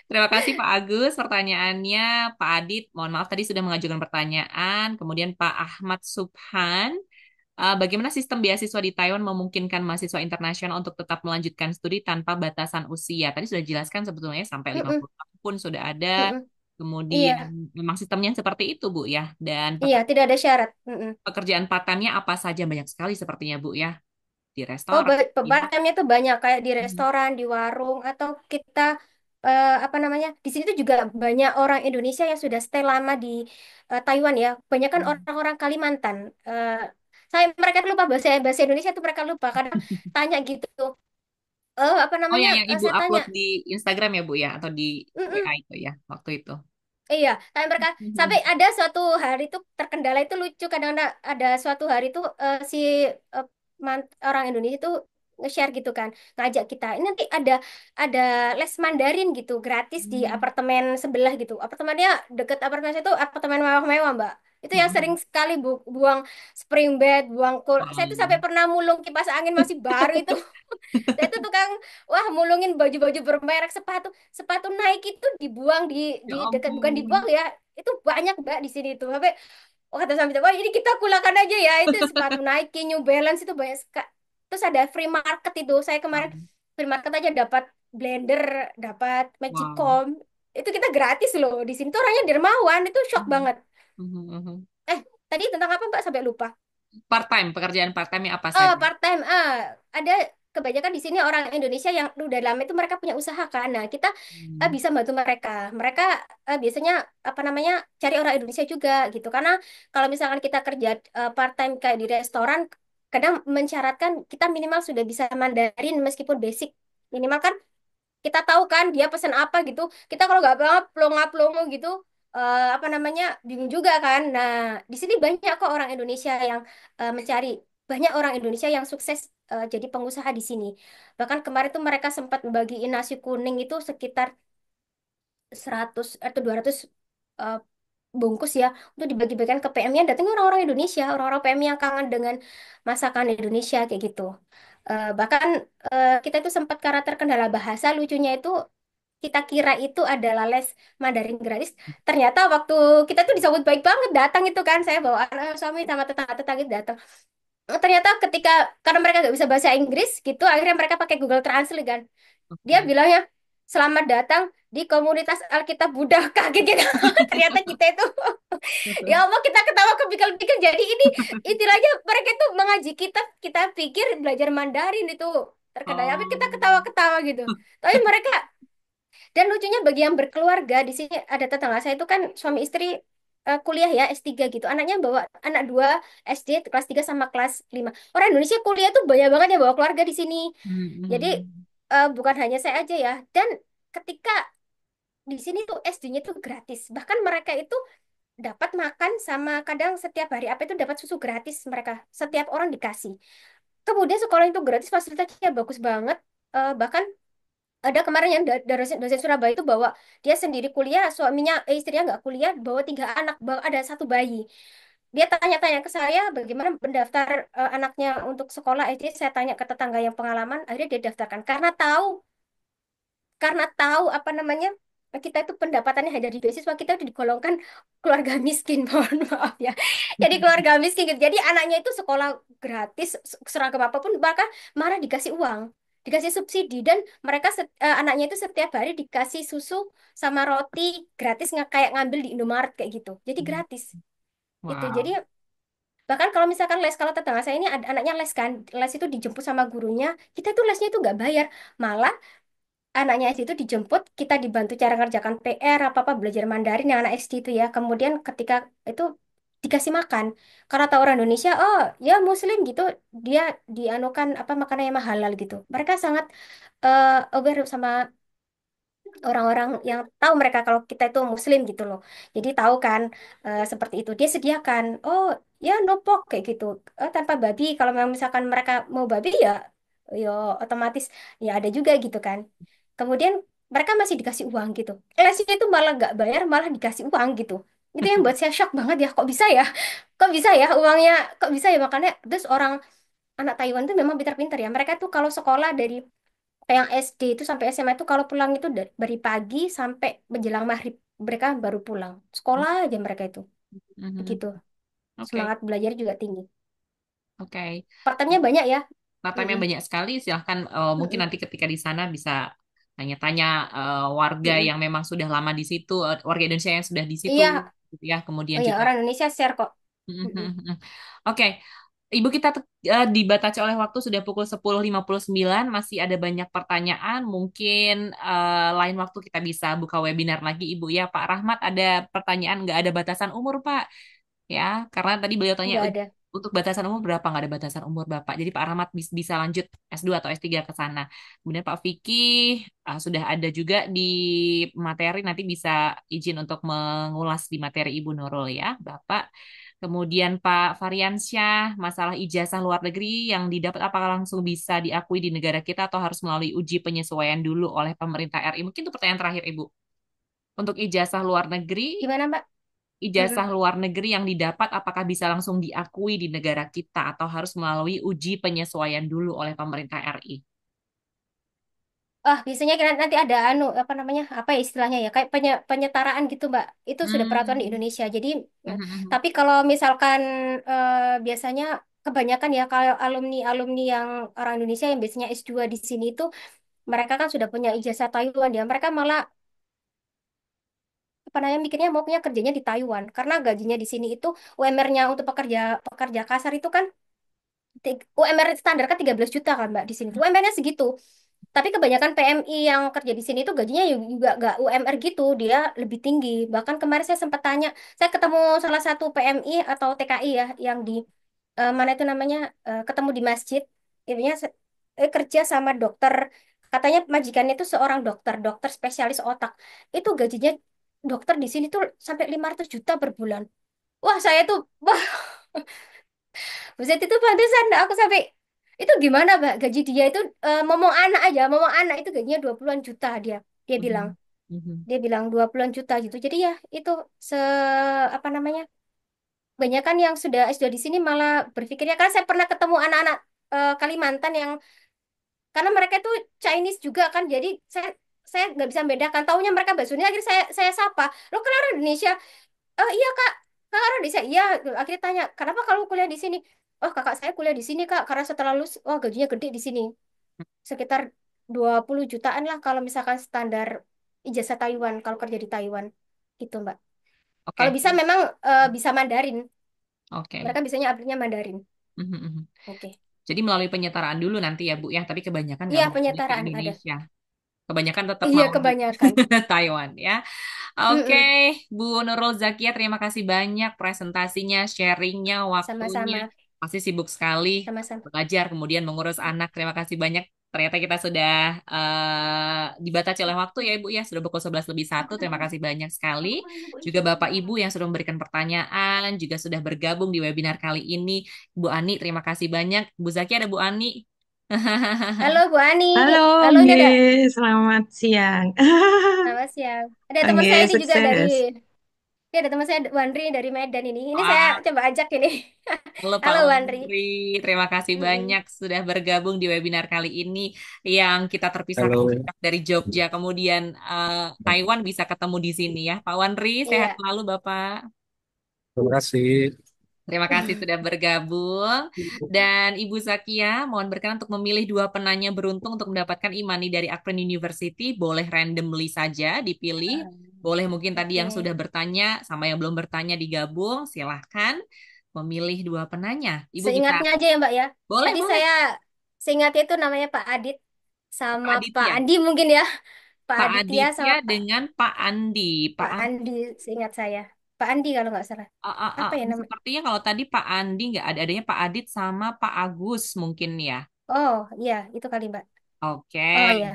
Speaker 1: Terima kasih Pak Agus pertanyaannya. Pak Adit, mohon maaf tadi sudah mengajukan pertanyaan. Kemudian Pak Ahmad Subhan, bagaimana sistem beasiswa di Taiwan memungkinkan mahasiswa internasional untuk tetap melanjutkan studi tanpa batasan usia? Tadi sudah dijelaskan sebetulnya sampai
Speaker 2: Mm-mm,
Speaker 1: 50 tahun pun sudah ada.
Speaker 2: mm-mm.
Speaker 1: Kemudian
Speaker 2: Iya,
Speaker 1: memang sistemnya seperti itu, Bu ya. Dan
Speaker 2: iya tidak ada syarat. Mm-mm.
Speaker 1: pekerjaan part time-nya apa saja banyak sekali sepertinya, Bu ya. Di
Speaker 2: Oh,
Speaker 1: restoran.
Speaker 2: part-time-nya tuh banyak kayak di
Speaker 1: Mhm.
Speaker 2: restoran, di warung, atau kita apa namanya? Di sini tuh juga banyak orang Indonesia yang sudah stay lama di Taiwan ya. Banyak kan orang-orang Kalimantan. Eh, mereka lupa bahasa bahasa Indonesia tuh mereka lupa. Kadang tanya gitu. Apa
Speaker 1: Oh,
Speaker 2: namanya?
Speaker 1: yang Ibu
Speaker 2: Saya tanya.
Speaker 1: upload di Instagram ya, Bu ya, atau di
Speaker 2: "Mm-mm,
Speaker 1: WA itu ya, waktu itu.
Speaker 2: iya, tapi mereka sampai
Speaker 1: Mhm.
Speaker 2: ada suatu hari itu terkendala itu lucu kadang-kadang ada suatu hari itu si eh, orang Indonesia itu nge-share gitu kan, ngajak kita. Ini nanti ada les Mandarin gitu gratis di
Speaker 1: Mhm.
Speaker 2: apartemen sebelah gitu. Apartemennya deket apartemen saya itu apartemen mewah-mewah, Mbak. Itu yang sering
Speaker 1: Mhm.
Speaker 2: sekali buang spring bed, buang saya itu sampai
Speaker 1: Wow.
Speaker 2: pernah mulung kipas angin masih baru itu. Saya tuh tukang wah mulungin baju-baju bermerek sepatu sepatu Nike itu dibuang
Speaker 1: Ya
Speaker 2: di dekat bukan dibuang
Speaker 1: ampun.
Speaker 2: ya itu banyak mbak di sini tuh sampai oh kata sampai wah ini kita kulakan aja ya itu sepatu Nike New Balance itu banyak sekali terus ada free market itu saya kemarin
Speaker 1: Wow.
Speaker 2: free market aja dapat blender dapat
Speaker 1: Wow.
Speaker 2: magicom itu kita gratis loh di sini tuh orangnya dermawan itu shock
Speaker 1: Mhm.
Speaker 2: banget
Speaker 1: Mhm, mhm.
Speaker 2: eh tadi tentang apa mbak sampai lupa.
Speaker 1: Part time, pekerjaan part time apa
Speaker 2: Oh,
Speaker 1: saja?
Speaker 2: part time. Ada kebanyakan di sini orang Indonesia yang udah lama itu mereka punya usaha kan. Nah, kita
Speaker 1: Hmm.
Speaker 2: bisa bantu mereka. Mereka biasanya apa namanya cari orang Indonesia juga gitu. Karena kalau misalkan kita kerja part time kayak di restoran, kadang mensyaratkan kita minimal sudah bisa Mandarin meskipun basic. Minimal kan kita tahu kan dia pesan apa gitu kita kalau nggak apa plongo gitu apa namanya bingung juga kan nah di sini banyak kok orang Indonesia yang mencari banyak orang Indonesia yang sukses jadi pengusaha di sini bahkan kemarin tuh mereka sempat bagiin nasi kuning itu sekitar 100 atau 200 eh, bungkus ya untuk dibagi-bagikan ke PM-nya datang orang-orang Indonesia orang-orang PM yang kangen dengan masakan Indonesia kayak gitu. Bahkan kita itu sempat karena terkendala bahasa lucunya itu kita kira itu adalah les Mandarin gratis. Ternyata waktu kita tuh disambut baik banget datang itu kan saya bawa anak suami sama tetangga-tetangga itu datang. Ternyata ketika karena mereka nggak bisa bahasa Inggris gitu, akhirnya mereka pakai Google Translate kan. Dia
Speaker 1: Oke.
Speaker 2: bilangnya selamat datang di komunitas Alkitab Buddha kaget gitu. Ternyata kita itu ya Allah kita ketawa kepikir-pikir jadi ini istilahnya mereka itu mengaji kita kita pikir belajar Mandarin itu terkadang tapi kita
Speaker 1: Oh.
Speaker 2: ketawa-ketawa gitu. Tapi mereka dan lucunya bagi yang berkeluarga, di sini ada tetangga saya itu kan suami istri kuliah ya S3 gitu. Anaknya bawa anak dua SD kelas 3 sama kelas 5. Orang Indonesia kuliah tuh banyak banget yang bawa keluarga di sini. Jadi
Speaker 1: Mhm.
Speaker 2: bukan hanya saya aja ya. Dan ketika di sini tuh SD-nya tuh gratis. Bahkan mereka itu dapat makan sama kadang setiap hari apa itu dapat susu gratis mereka. Setiap orang dikasih. Kemudian sekolah itu gratis, fasilitasnya bagus banget. Bahkan ada kemarin yang dosen Surabaya itu bawa dia sendiri kuliah suaminya istrinya nggak kuliah bawa 3 anak bawa ada satu bayi dia tanya-tanya ke saya bagaimana mendaftar anaknya untuk sekolah SD saya tanya ke tetangga yang pengalaman akhirnya dia daftarkan karena tahu apa namanya kita itu pendapatannya hanya di beasiswa kita udah digolongkan keluarga miskin mohon maaf ya jadi keluarga miskin gitu. Jadi anaknya itu sekolah gratis seragam apapun bahkan malah dikasih uang dikasih subsidi dan mereka anaknya itu setiap hari dikasih susu sama roti gratis nggak kayak ngambil di Indomaret kayak gitu jadi gratis itu jadi
Speaker 1: Wow.
Speaker 2: bahkan kalau misalkan les kalau tetangga saya ini ada anaknya les kan les itu dijemput sama gurunya kita tuh lesnya itu nggak bayar malah anaknya SD itu dijemput, kita dibantu cara ngerjakan PR, apa-apa belajar Mandarin yang anak SD itu ya. Kemudian ketika itu dikasih makan. Karena tahu orang Indonesia, oh ya Muslim gitu, dia dianukan apa makanan yang halal gitu. Mereka sangat aware sama orang-orang yang tahu mereka kalau kita itu Muslim gitu loh. Jadi tahu kan seperti itu. Dia sediakan, oh ya nopok kayak gitu. Tanpa babi, kalau memang misalkan mereka mau babi ya, ya otomatis ya ada juga gitu kan. Kemudian mereka masih dikasih uang gitu. Lesnya itu malah nggak bayar, malah dikasih uang gitu. Itu yang buat saya shock banget ya. Kok bisa ya? Kok bisa ya uangnya? Kok bisa ya? Makanya terus orang anak Taiwan tuh memang pintar-pintar ya. Mereka tuh kalau sekolah dari kayak yang SD itu sampai SMA itu kalau pulang itu dari pagi sampai menjelang maghrib mereka baru pulang. Sekolah aja mereka itu.
Speaker 1: Mhm.
Speaker 2: Begitu.
Speaker 1: Oke,
Speaker 2: Semangat belajar juga tinggi.
Speaker 1: oke.
Speaker 2: Part-time-nya banyak ya.
Speaker 1: Part-time-nya
Speaker 2: Mm-mm.
Speaker 1: banyak sekali. Silahkan mungkin
Speaker 2: Mm-mm.
Speaker 1: nanti ketika di sana bisa tanya-tanya warga
Speaker 2: Mm-mm.
Speaker 1: yang memang sudah lama di situ, warga Indonesia yang sudah di situ,
Speaker 2: Iya.
Speaker 1: gitu ya. Kemudian
Speaker 2: Oh ya,
Speaker 1: juga
Speaker 2: orang Indonesia share kok. Mm-mm.
Speaker 1: mhm. Oke, Ibu kita dibatasi oleh waktu sudah pukul 10:59, masih ada banyak pertanyaan. Mungkin lain waktu kita bisa buka webinar lagi, Ibu ya. Pak Rahmat ada pertanyaan, nggak ada batasan umur, Pak? Ya, karena tadi beliau tanya
Speaker 2: Nggak ada.
Speaker 1: untuk batasan umur berapa? Nggak ada batasan umur Bapak. Jadi Pak Rahmat bisa lanjut S2 atau S3 ke sana. Kemudian Pak Vicky sudah ada juga di materi, nanti bisa izin untuk mengulas di materi Ibu Nurul ya, Bapak. Kemudian Pak Variansyah, masalah ijazah luar negeri yang didapat apakah langsung bisa diakui di negara kita atau harus melalui uji penyesuaian dulu oleh pemerintah RI? Mungkin itu pertanyaan terakhir Ibu. Untuk ijazah luar negeri,
Speaker 2: Gimana, Mbak?
Speaker 1: ijazah
Speaker 2: Mm-mm.
Speaker 1: luar negeri yang didapat apakah bisa langsung diakui di negara kita atau harus melalui uji penyesuaian dulu oleh pemerintah RI?
Speaker 2: Biasanya kira nanti ada apa namanya? Apa ya istilahnya ya? Kayak penyetaraan gitu, Mbak. Itu sudah peraturan di
Speaker 1: Hmm.
Speaker 2: Indonesia. Jadi,
Speaker 1: Mhm.
Speaker 2: tapi kalau misalkan biasanya kebanyakan ya kalau alumni-alumni yang orang Indonesia yang biasanya S2 di sini itu mereka kan sudah punya ijazah Taiwan ya. Mereka malah apa namanya mikirnya mau punya kerjanya di Taiwan karena gajinya di sini itu UMR-nya untuk pekerja pekerja kasar itu kan UMR standar kan 13 juta kan Mbak di sini. UMR-nya segitu. Tapi kebanyakan PMI yang kerja di sini tuh gajinya juga nggak UMR gitu, dia lebih tinggi. Bahkan kemarin saya sempat tanya, saya ketemu salah satu PMI atau TKI ya, yang di mana itu namanya, ketemu di masjid, intinya kerja sama dokter. Katanya majikannya itu seorang dokter, dokter spesialis otak. Itu gajinya dokter di sini tuh sampai 500 juta per bulan. Wah, saya tuh, wah, buset itu pantesan aku sampai itu gimana, Mbak? Gaji dia itu momong anak aja, momong anak itu gajinya 20-an juta dia. Dia bilang,
Speaker 1: Mhm. Mhm.
Speaker 2: dia bilang 20-an juta gitu. Jadi ya itu se apa namanya? Banyak kan yang sudah S2 di sini malah berpikirnya kan saya pernah ketemu anak-anak Kalimantan yang karena mereka itu Chinese juga kan. Jadi saya nggak bisa membedakan. Taunya mereka bahasa Indonesia, akhirnya saya sapa. Lo kan orang Indonesia? Oh iya kak, kak orang Indonesia. Iya, akhirnya tanya, kenapa kalau kuliah di sini? Oh kakak saya kuliah di sini kak, karena setelah lulus, wah gajinya gede di sini. Sekitar 20 jutaan lah kalau misalkan standar ijazah Taiwan, kalau kerja di Taiwan. Gitu mbak. Kalau
Speaker 1: Oke.
Speaker 2: bisa memang bisa Mandarin.
Speaker 1: Oke.
Speaker 2: Mereka biasanya apliknya Mandarin.
Speaker 1: Mhm. Mhm.
Speaker 2: Oke.
Speaker 1: Jadi melalui penyetaraan dulu nanti ya Bu ya, tapi kebanyakan nggak
Speaker 2: Iya
Speaker 1: mau balik ke
Speaker 2: penyetaraan ada.
Speaker 1: Indonesia. Kebanyakan tetap
Speaker 2: Iya
Speaker 1: mau di
Speaker 2: kebanyakan.
Speaker 1: Taiwan ya. Oke,
Speaker 2: Mm-mm.
Speaker 1: Bu Nurul Zakia, terima kasih banyak presentasinya, sharingnya, waktunya.
Speaker 2: Sama-sama.
Speaker 1: Pasti sibuk sekali
Speaker 2: Sama-sama.
Speaker 1: belajar, kemudian mengurus anak. Terima kasih banyak. Ternyata kita sudah dibatasi oleh waktu ya Ibu ya, sudah pukul 11:01. Terima kasih banyak sekali. Juga Bapak Ibu yang sudah memberikan pertanyaan, juga sudah bergabung di webinar kali ini. Bu Ani, terima kasih banyak. Bu Zakia ada Bu Ani.
Speaker 2: Halo Bu Ani.
Speaker 3: Halo,
Speaker 2: Halo ini ada.
Speaker 3: Nggih, selamat siang.
Speaker 2: Selamat siang. Ada teman saya
Speaker 3: Nggih,
Speaker 2: ini juga dari.
Speaker 3: sukses.
Speaker 2: Ini ada teman saya Wandri dari Medan ini. Ini saya
Speaker 1: Wah,
Speaker 2: coba ajak ini.
Speaker 1: halo Pak
Speaker 2: Halo Wandri.
Speaker 1: Wandri, terima kasih
Speaker 2: Mm-mm.
Speaker 1: banyak sudah bergabung di webinar kali ini yang kita terpisahkan
Speaker 3: Halo.
Speaker 1: dari Jogja, kemudian Taiwan bisa ketemu di sini ya. Pak Wandri, sehat
Speaker 2: Iya.
Speaker 1: selalu Bapak.
Speaker 3: Terima kasih.
Speaker 1: Terima kasih sudah bergabung. Dan Ibu Zakia, mohon berkenan untuk memilih dua penanya beruntung untuk mendapatkan imani dari Akron University. Boleh randomly saja dipilih. Boleh mungkin tadi yang
Speaker 2: Oke.
Speaker 1: sudah bertanya sama yang belum bertanya digabung. Silahkan memilih dua penanya. Ibu bisa,
Speaker 2: Seingatnya aja ya Mbak ya.
Speaker 1: boleh,
Speaker 2: Tadi
Speaker 1: boleh.
Speaker 2: saya seingatnya itu namanya Pak Adit
Speaker 1: Pak
Speaker 2: sama Pak
Speaker 1: Aditya.
Speaker 2: Andi mungkin ya. Pak
Speaker 1: Pak
Speaker 2: Aditya
Speaker 1: Aditya
Speaker 2: sama Pak
Speaker 1: dengan Pak Andi. Pak
Speaker 2: Pak Andi seingat saya. Pak Andi kalau nggak salah. Apa ya nama?
Speaker 1: Sepertinya kalau tadi Pak Andi nggak ada, adanya Pak Adit sama Pak Agus mungkin ya.
Speaker 2: Oh iya itu kali Mbak.
Speaker 1: Oke.
Speaker 2: Oh iya.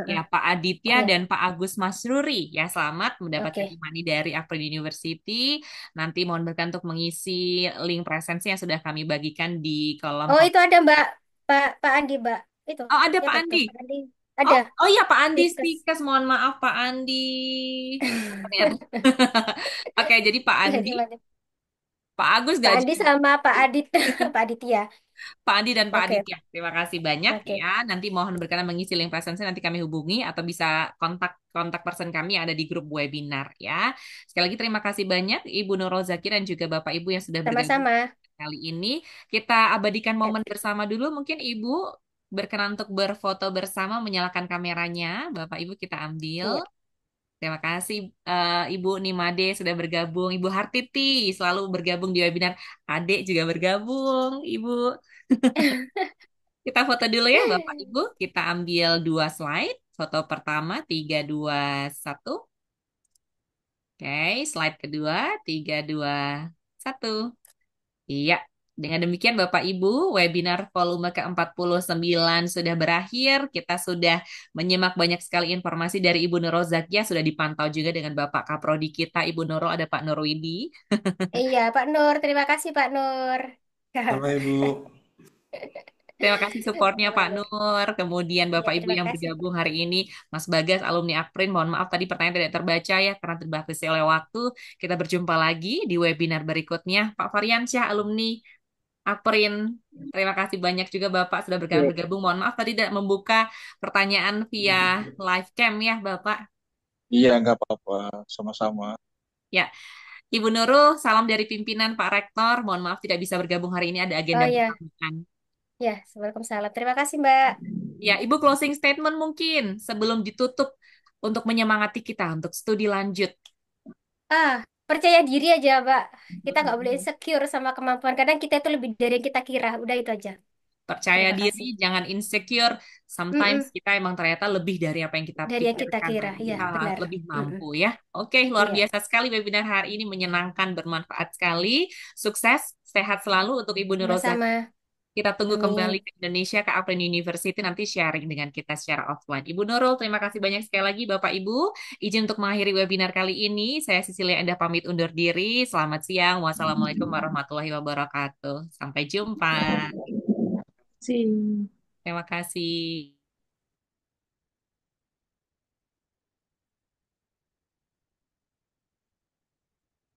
Speaker 1: Ya,
Speaker 2: Heeh.
Speaker 1: Pak Aditya
Speaker 2: Ya,
Speaker 1: dan Pak Agus Masruri. Ya, selamat mendapatkan
Speaker 2: oke.
Speaker 1: imani dari Aprin University. Nanti mohon berkenan untuk mengisi link presensi yang sudah kami bagikan di kolom
Speaker 2: Oh, itu
Speaker 1: komen.
Speaker 2: ada Mbak, Pak Andi, Mbak. Itu,
Speaker 1: Oh, ada
Speaker 2: ya
Speaker 1: Pak Andi.
Speaker 2: betul, Pak Andi.
Speaker 1: Oh,
Speaker 2: Ada.
Speaker 1: oh iya Pak Andi
Speaker 2: Diskes.
Speaker 1: Stikes. Mohon maaf Pak Andi. Ternyata. Oke, jadi Pak
Speaker 2: Ya,
Speaker 1: Andi,
Speaker 2: gimana?
Speaker 1: Pak Agus
Speaker 2: Pak
Speaker 1: gak
Speaker 2: Andi
Speaker 1: jadi.
Speaker 2: sama Pak Adit, Pak Aditya.
Speaker 1: Pak Andi dan Pak
Speaker 2: Oke,
Speaker 1: Aditya. Terima kasih banyak
Speaker 2: oke.
Speaker 1: ya. Nanti mohon berkenan mengisi link presensi nanti kami hubungi atau bisa kontak kontak person kami yang ada di grup webinar ya. Sekali lagi terima kasih banyak Ibu Nurul Zaki dan juga Bapak Ibu yang sudah bergabung
Speaker 2: Sama-sama.
Speaker 1: kali ini. Kita abadikan
Speaker 2: Ya,
Speaker 1: momen bersama dulu. Mungkin Ibu berkenan untuk berfoto bersama menyalakan kameranya. Bapak Ibu kita ambil.
Speaker 2: iya.
Speaker 1: Terima kasih Ibu Nimade sudah bergabung. Ibu Hartiti selalu bergabung di webinar. Adek juga bergabung, Ibu. Kita foto dulu ya, Bapak Ibu. Kita ambil dua slide. Foto pertama, 3, 2, 1. Oke, slide kedua, 3, 2, 1. Iya, dengan demikian Bapak Ibu, webinar volume ke-49 sudah berakhir. Kita sudah menyimak banyak sekali informasi dari Ibu Nurul Zakia, sudah dipantau juga dengan Bapak Kaprodi kita, Ibu Nurul, ada Pak Nurwidi.
Speaker 2: Iya, Pak Nur. Terima kasih, Pak Nur.
Speaker 4: Sama Ibu.
Speaker 1: Terima kasih supportnya
Speaker 2: Pak
Speaker 1: Pak
Speaker 2: Nur.
Speaker 1: Nur. Kemudian
Speaker 2: Ya,
Speaker 1: Bapak Ibu
Speaker 2: terima
Speaker 1: yang
Speaker 2: kasih.
Speaker 1: bergabung hari ini, Mas Bagas, alumni Akprin. Mohon maaf tadi pertanyaan tidak terbaca ya, karena terbatasi oleh waktu. Kita berjumpa lagi di webinar berikutnya. Pak Faryansyah, alumni Akprin. Terima kasih banyak juga Bapak sudah bergabung. Mohon maaf tadi tidak membuka pertanyaan via live cam ya Bapak.
Speaker 4: Iya, nggak apa-apa. Sama-sama.
Speaker 1: Ya, Ibu Nurul, salam dari pimpinan Pak Rektor. Mohon maaf tidak bisa bergabung hari ini, ada
Speaker 2: Oh
Speaker 1: agenda
Speaker 2: ya,
Speaker 1: bersama.
Speaker 2: ya. Waalaikumsalam. Terima kasih, Mbak.
Speaker 1: Ya, Ibu closing statement mungkin sebelum ditutup untuk menyemangati kita untuk studi lanjut.
Speaker 2: Ah, percaya diri aja, Mbak. Kita nggak boleh insecure sama kemampuan. Kadang kita itu lebih dari yang kita kira. Udah itu aja.
Speaker 1: Percaya
Speaker 2: Terima
Speaker 1: diri,
Speaker 2: kasih.
Speaker 1: jangan insecure. Sometimes
Speaker 2: Mm-mm.
Speaker 1: kita emang ternyata lebih dari apa yang kita
Speaker 2: Dari yang kita
Speaker 1: pikirkan
Speaker 2: kira.
Speaker 1: dan
Speaker 2: Iya,
Speaker 1: kita
Speaker 2: benar.
Speaker 1: lebih
Speaker 2: Mm-mm.
Speaker 1: mampu ya. Oke, luar
Speaker 2: Iya,
Speaker 1: biasa sekali webinar hari ini menyenangkan, bermanfaat sekali. Sukses, sehat selalu untuk Ibu Nurul.
Speaker 2: sama-sama.
Speaker 1: Kita tunggu kembali
Speaker 2: Amin.
Speaker 1: ke Indonesia, ke Aprin University, nanti sharing dengan kita secara offline. Ibu Nurul, terima kasih banyak sekali lagi Bapak Ibu. Izin untuk mengakhiri webinar kali ini. Saya Cecilia Endah pamit undur diri. Selamat siang. Wassalamualaikum warahmatullahi wabarakatuh. Sampai jumpa.
Speaker 3: sih.
Speaker 1: Terima kasih.